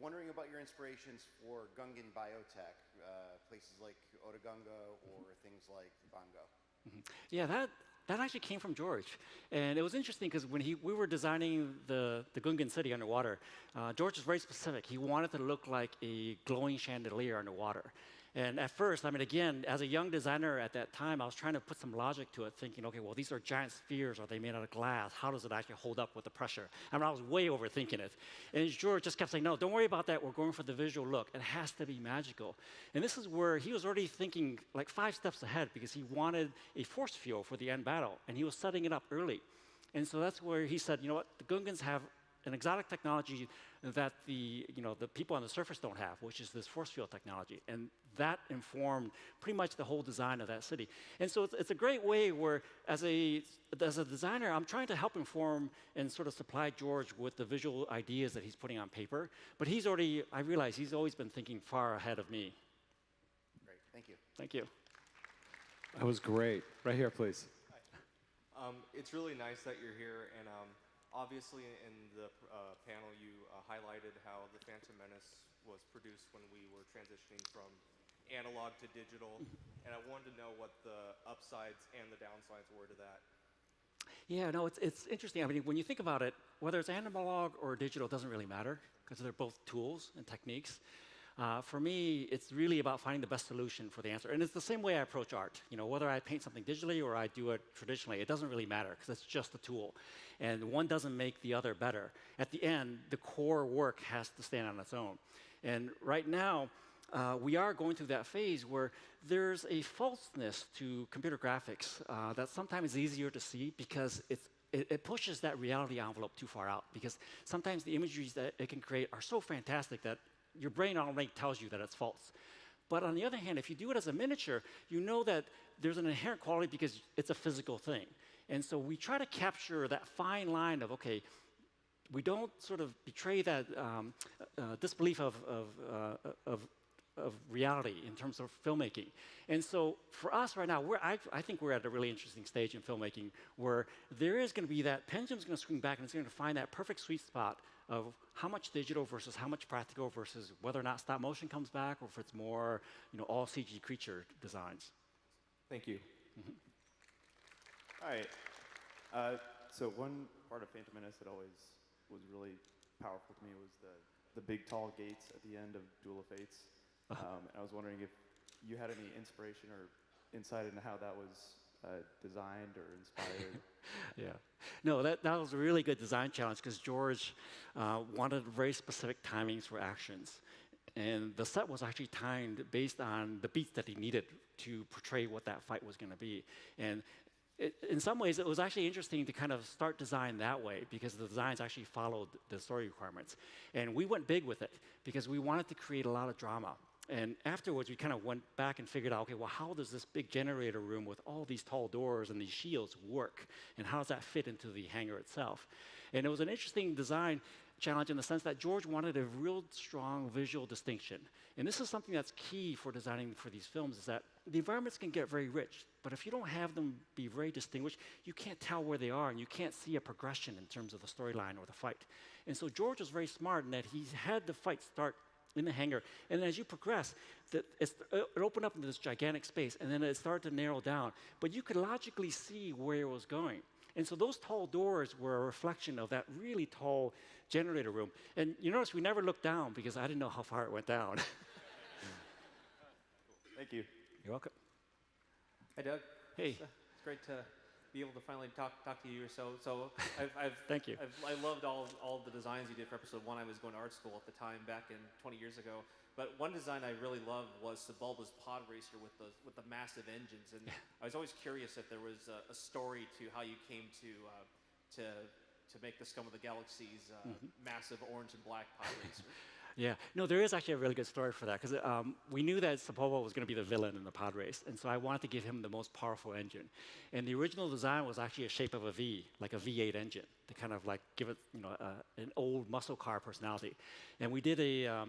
Wondering about your inspirations for Gungan biotech, places like Otogunga or things like Bongo. Mm-hmm. Yeah, that actually came from George. And it was interesting because when we were designing the Gungan city underwater, George was very specific. He wanted to look like a glowing chandelier underwater. And at first, I mean, again, as a young designer at that time, I was trying to put some logic to it, thinking, okay, well, these are giant spheres. Are they made out of glass? How does it actually hold up with the pressure? I mean, I was way overthinking it. And George just kept saying, no, don't worry about that. We're going for the visual look. It has to be magical. And this is where he was already thinking like 5 steps ahead because he wanted a force field for the end battle. And he was setting it up early. And so that's where he said, you know what, the Gungans have an exotic technology that the people on the surface don't have, which is this force field technology. And that informed pretty much the whole design of that city. And so it's a great way where, as a designer, I'm trying to help inform and sort of supply George with the visual ideas that he's putting on paper. But I realize he's always been thinking far ahead of me. Great. Thank you. Thank you. That was great. Right here, please. It's really nice that you're here, and obviously in the panel you highlighted how the Phantom Menace was produced when we were transitioning from analog to digital, and I wanted to know what the upsides and the downsides were to that. Yeah, no, it's interesting. I mean, when you think about it, whether it's analog or digital, it doesn't really matter because they're both tools and techniques. For me, it's really about finding the best solution for the answer. And it's the same way I approach art. Whether I paint something digitally or I do it traditionally, it doesn't really matter because it's just a tool. And one doesn't make the other better. At the end, the core work has to stand on its own. And right now, we are going through that phase where there's a falseness to computer graphics that sometimes is easier to see because it pushes that reality envelope too far out. Because sometimes the imageries that it can create are so fantastic that your brain already tells you that it's false. But on the other hand, if you do it as a miniature, you know that there's an inherent quality because it's a physical thing. And so we try to capture that fine line of, okay, we don't sort of betray that disbelief of reality in terms of filmmaking. And so for us right now, I think we're at a really interesting stage in filmmaking where there is going to be that pendulum's going to swing back and it's going to find that perfect sweet spot of how much digital versus how much practical versus whether or not stop motion comes back or if it's more, all CG creature designs. Thank you. All right. So one part of Phantom Menace that always was really powerful to me was the big tall gates at the end of Duel of Fates. And I was wondering if you had any inspiration or insight into how that was designed or inspired. Yeah. No, that was a really good design challenge because George wanted very specific timings for actions. And the set was actually timed based on the beats that he needed to portray what that fight was going to be. And in some ways, it was actually interesting to kind of start design that way because the designs actually followed the story requirements. And we went big with it because we wanted to create a lot of drama. And afterwards, we kind of went back and figured out, okay, well, how does this big generator room with all these tall doors and these shields work? And how does that fit into the hangar itself? And it was an interesting design challenge in the sense that George wanted a real strong visual distinction. And this is something that's key for designing for these films is that the environments can get very rich, but if you don't have them be very distinguished, you can't tell where they are and you can't see a progression in terms of the storyline or the fight. And so George was very smart in that he had the fight start in the hangar, and then as you progress, it opened up into this gigantic space, and then it started to narrow down. But you could logically see where it was going. And so those tall doors were a reflection of that really tall generator room. And you notice we never looked down because I didn't know how far it went down. Thank you. You're welcome. Hi, Doug. Hey. It's great to be able to finally talk to you. So I've Thank you. I loved all the designs you did for episode 1. I was going to art school at the time back in 20 years ago. But one design I really loved was Sebulba's pod racer with the massive engines. And I was always curious if there was a story to how you came to make the Scum of the Galaxy's massive orange and black pod racer. Yeah, no, there is actually a really good story for that because we knew that Sebulba was going to be the villain in the pod race, and so I wanted to give him the most powerful engine. And the original design was actually a shape of a V, like a V8 engine, to kind of like give it, an old muscle car personality. And we did a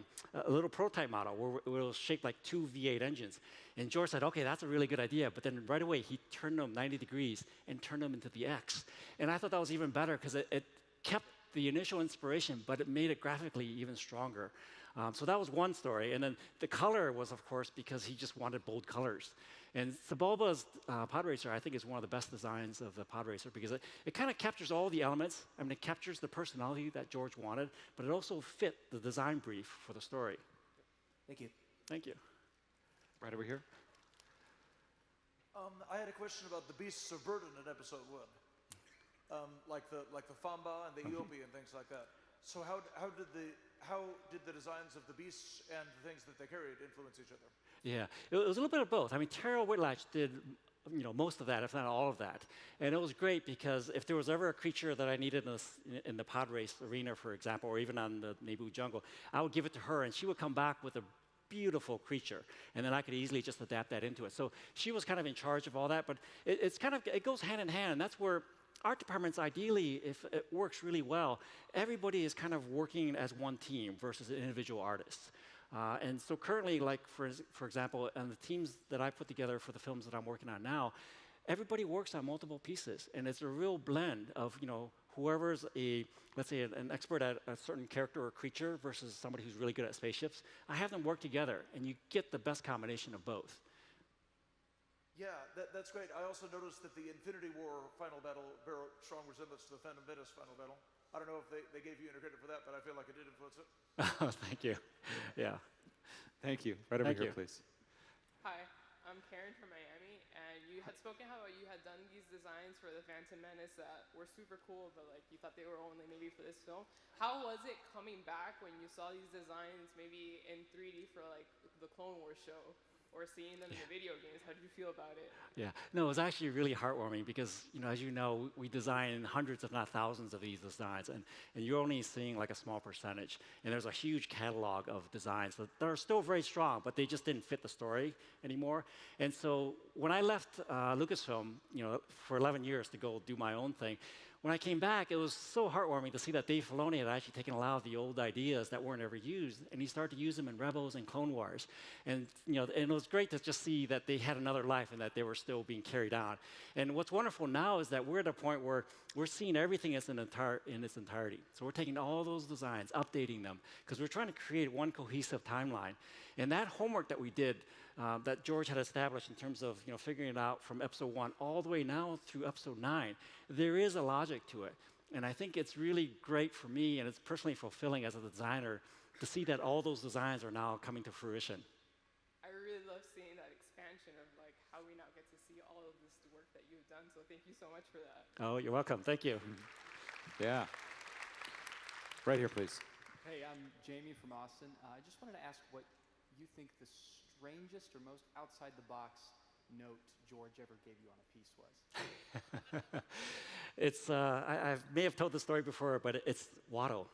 little prototype model where it was shaped like 2 V8 engines. And George said, okay, that's a really good idea, but then right away he turned them 90 degrees and turned them into the X. And I thought that was even better because it kept the initial inspiration, but it made it graphically even stronger. So that was one story. And then the color was, of course, because he just wanted bold colors. And Sebulba's pod racer, I think, is one of the best designs of the pod racer because it kind of captures all the elements. I mean, it captures the personality that George wanted, but it also fit the design brief for the story. Thank you. Thank you. Right over here. I had a question about the beasts of burden in episode 1. Like the Famba and the Eope and things like that. So how did the designs of the beasts and the things that they carried influence each other? Yeah, it was a little bit of both. I mean, Tara Whitlatch did most of that, if not all of that. And it was great because if there was ever a creature that I needed in the pod race arena, for example, or even on the Naboo jungle, I would give it to her and she would come back with a beautiful creature, and then I could easily just adapt that into it. So she was kind of in charge of all that, but it goes hand in hand, and that's where art departments, ideally, if it works really well, everybody is kind of working as one team versus individual artists. And so currently, like for example, on the teams that I put together for the films that I'm working on now, everybody works on multiple pieces, and it's a real blend of whoever's let's say an expert at a certain character or creature versus somebody who's really good at spaceships. I have them work together, and you get the best combination of both. Yeah, that's great. I also noticed that the Infinity War final battle bear strong resemblance to the Phantom Menace final battle. I don't know if they gave you any credit for that, but I feel like it did influence it. Oh, thank you. Yeah. Thank you. Right over here, please. Hi, I'm Karen from Miami, and you had spoken how you had done these designs for the Phantom Menace that were super cool, but like you thought they were only maybe for this film. How was it coming back when you saw these designs maybe in 3D for like the Clone Wars show or seeing them in the video games. How did you feel about it? Yeah, no, it was actually really heartwarming because, as you know, we design hundreds, if not thousands, of these designs, and you're only seeing like a small percentage. And there's a huge catalog of designs that are still very strong, but they just didn't fit the story anymore. And so when I left Lucasfilm, for 11 years to go do my own thing, when I came back, it was so heartwarming to see that Dave Filoni had actually taken a lot of the old ideas that weren't ever used, and he started to use them in Rebels and Clone Wars. And and it was great to just see that they had another life and that they were still being carried on. And what's wonderful now is that we're at a point where we're seeing everything in its entirety. So we're taking all those designs, updating them, because we're trying to create one cohesive timeline. And that homework that we did, that George had established in terms of figuring it out from episode 1 all the way now through episode 9, there is a logic to it. And I think it's really great for me, and it's personally fulfilling as a designer to see that all those designs are now coming to fruition. I really love seeing that expansion of like how we now get to see all of this work that you've done. So thank you so much for that. Oh, you're welcome. Thank you. Yeah. Right here, please. Hey, I'm Jamie from Austin. I just wanted to ask what you think the strangest or most outside-the-box note George ever gave you on a piece was. It's I may have told the story before, but it's Watto.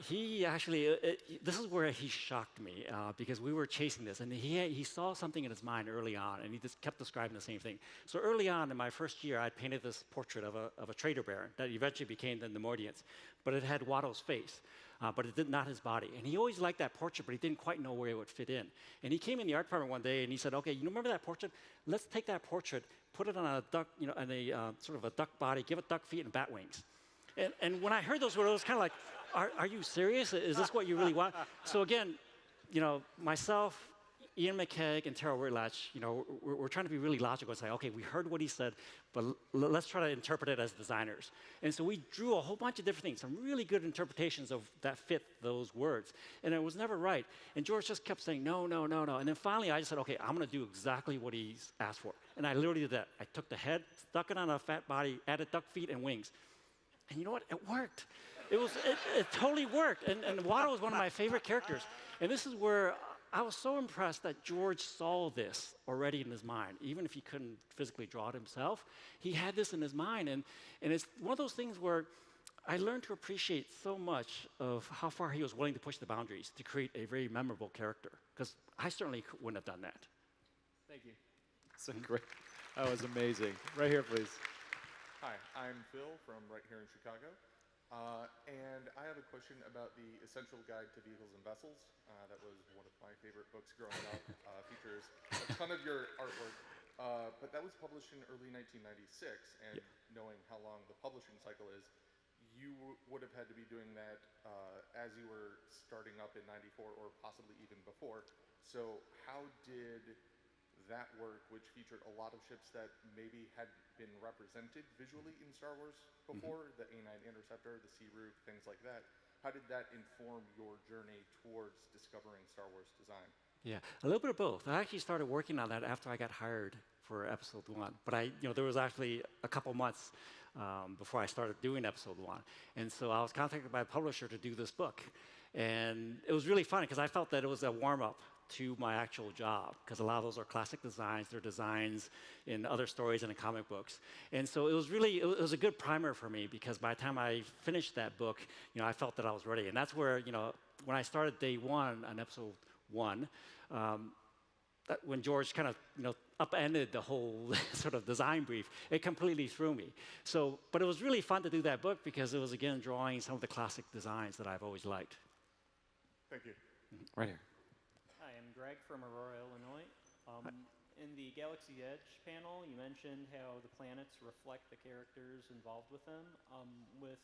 He actually, this is where he shocked me because we were chasing this, and he saw something in his mind early on, and he just kept describing the same thing. So early on in my first year, I painted this portrait of a trader baron that eventually became the Neimoidians, but it had Watto's face. But it did not his body. And he always liked that portrait, but he didn't quite know where it would fit in. And he came in the art department one day and he said, okay, you remember that portrait? Let's take that portrait, put it on a duck, on a sort of a duck body, give it duck feet and bat wings. And when I heard those words, I was kind of like, are you serious? Is this what you really want? So again, myself, Ian McKeag and Tara Whitlatch, we're trying to be really logical and say, okay, we heard what he said, but let's try to interpret it as designers. And so we drew a whole bunch of different things, some really good interpretations of that fit those words. And it was never right. And George just kept saying, no, no, no, no. And then finally I just said, okay, I'm going to do exactly what he's asked for. And I literally did that. I took the head, stuck it on a fat body, added duck feet and wings. And you know what? It worked. It totally worked. And Watto was one of my favorite characters. And this is where I was so impressed that George saw this already in his mind. Even if he couldn't physically draw it himself, he had this in his mind. And it's one of those things where I learned to appreciate so much of how far he was willing to push the boundaries to create a very memorable character. Because I certainly wouldn't have done that. Thank you. So great. That was amazing. Right here, please. Hi, I'm Phil from right here in Chicago. And I have a question about the Essential Guide to Vehicles and Vessels. That was one of my favorite books growing up. Features a ton of your artwork, but that was published in early 1996. And knowing how long the publishing cycle is, you would have had to be doing that as you were starting up in '94 or possibly even before. So how did that work, which featured a lot of ships that maybe had been represented visually in Star Wars before, the A9 Interceptor, the Sea Route, things like that. How did that inform your journey towards discovering Star Wars design? Yeah, a little bit of both. I actually started working on that after I got hired for episode 1. But there was actually a couple months before I started doing episode 1. And so I was contacted by a publisher to do this book. And it was really funny because I felt that it was a warm-up to my actual job, because a lot of those are classic designs. They're designs in other stories and in comic books. And so it was a good primer for me, because by the time I finished that book, I felt that I was ready. And that's where, when I started day 1 on episode 1, when George kind of, upended the whole sort of design brief, it completely threw me. So, but it was really fun to do that book because it was, again, drawing some of the classic designs that I've always liked. Thank you. Right here. Hi, I'm Greg from Aurora, Illinois. In the Galaxy Edge panel, you mentioned how the planets reflect the characters involved with them. With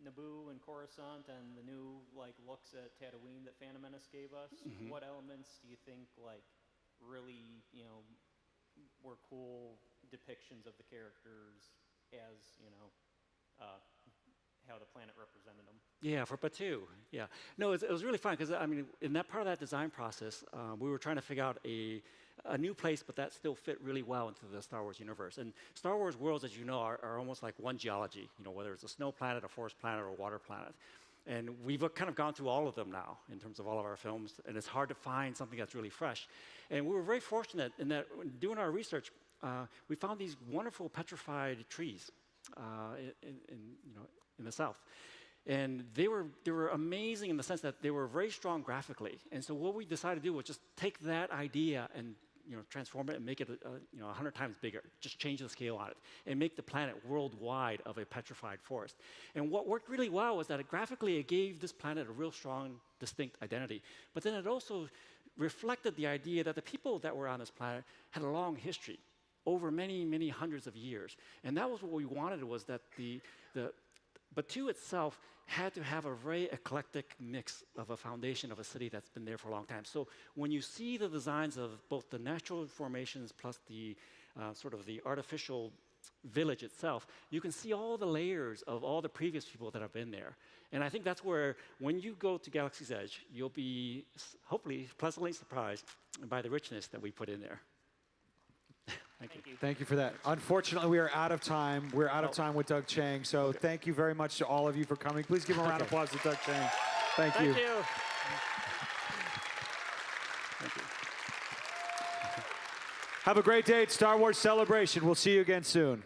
Naboo and Coruscant and the new looks at Tatooine that Phantom Menace gave us, what elements do you think really were cool depictions of the characters as how the planet represented them? Yeah, for Batuu. Yeah. No, it was really fun because, in that part of that design process, we were trying to figure out a new place, but that still fit really well into the Star Wars universe. And Star Wars worlds, as you know, are almost like one geology, whether it's a snow planet, a forest planet, or a water planet. And we've kind of gone through all of them now in terms of all of our films, and it's hard to find something that's really fresh. And we were very fortunate in that when doing our research, we found these wonderful petrified trees in the South. And they were amazing in the sense that they were very strong graphically. And so what we decided to do was just take that idea and transform it and make it 100 times bigger. Just change the scale on it and make the planet worldwide of a petrified forest. And what worked really well was that graphically it gave this planet a real strong, distinct identity. But then it also reflected the idea that the people that were on this planet had a long history over many, many hundreds of years. And that was what we wanted, was that the Batu itself had to have a very eclectic mix of a foundation of a city that's been there for a long time. So when you see the designs of both the natural formations plus the sort of the artificial village itself, you can see all the layers of all the previous people that have been there. And I think that's where, when you go to Galaxy's Edge, you'll be hopefully pleasantly surprised by the richness that we put in there. Thank you. Thank you for that. Unfortunately, we are out of time. We're out of time with Doug Chiang. So thank you very much to all of you for coming. Please give a round of applause to Doug Chiang. Thank you. Thank you. Thank you. Have a great day at Star Wars Celebration. We'll see you again soon.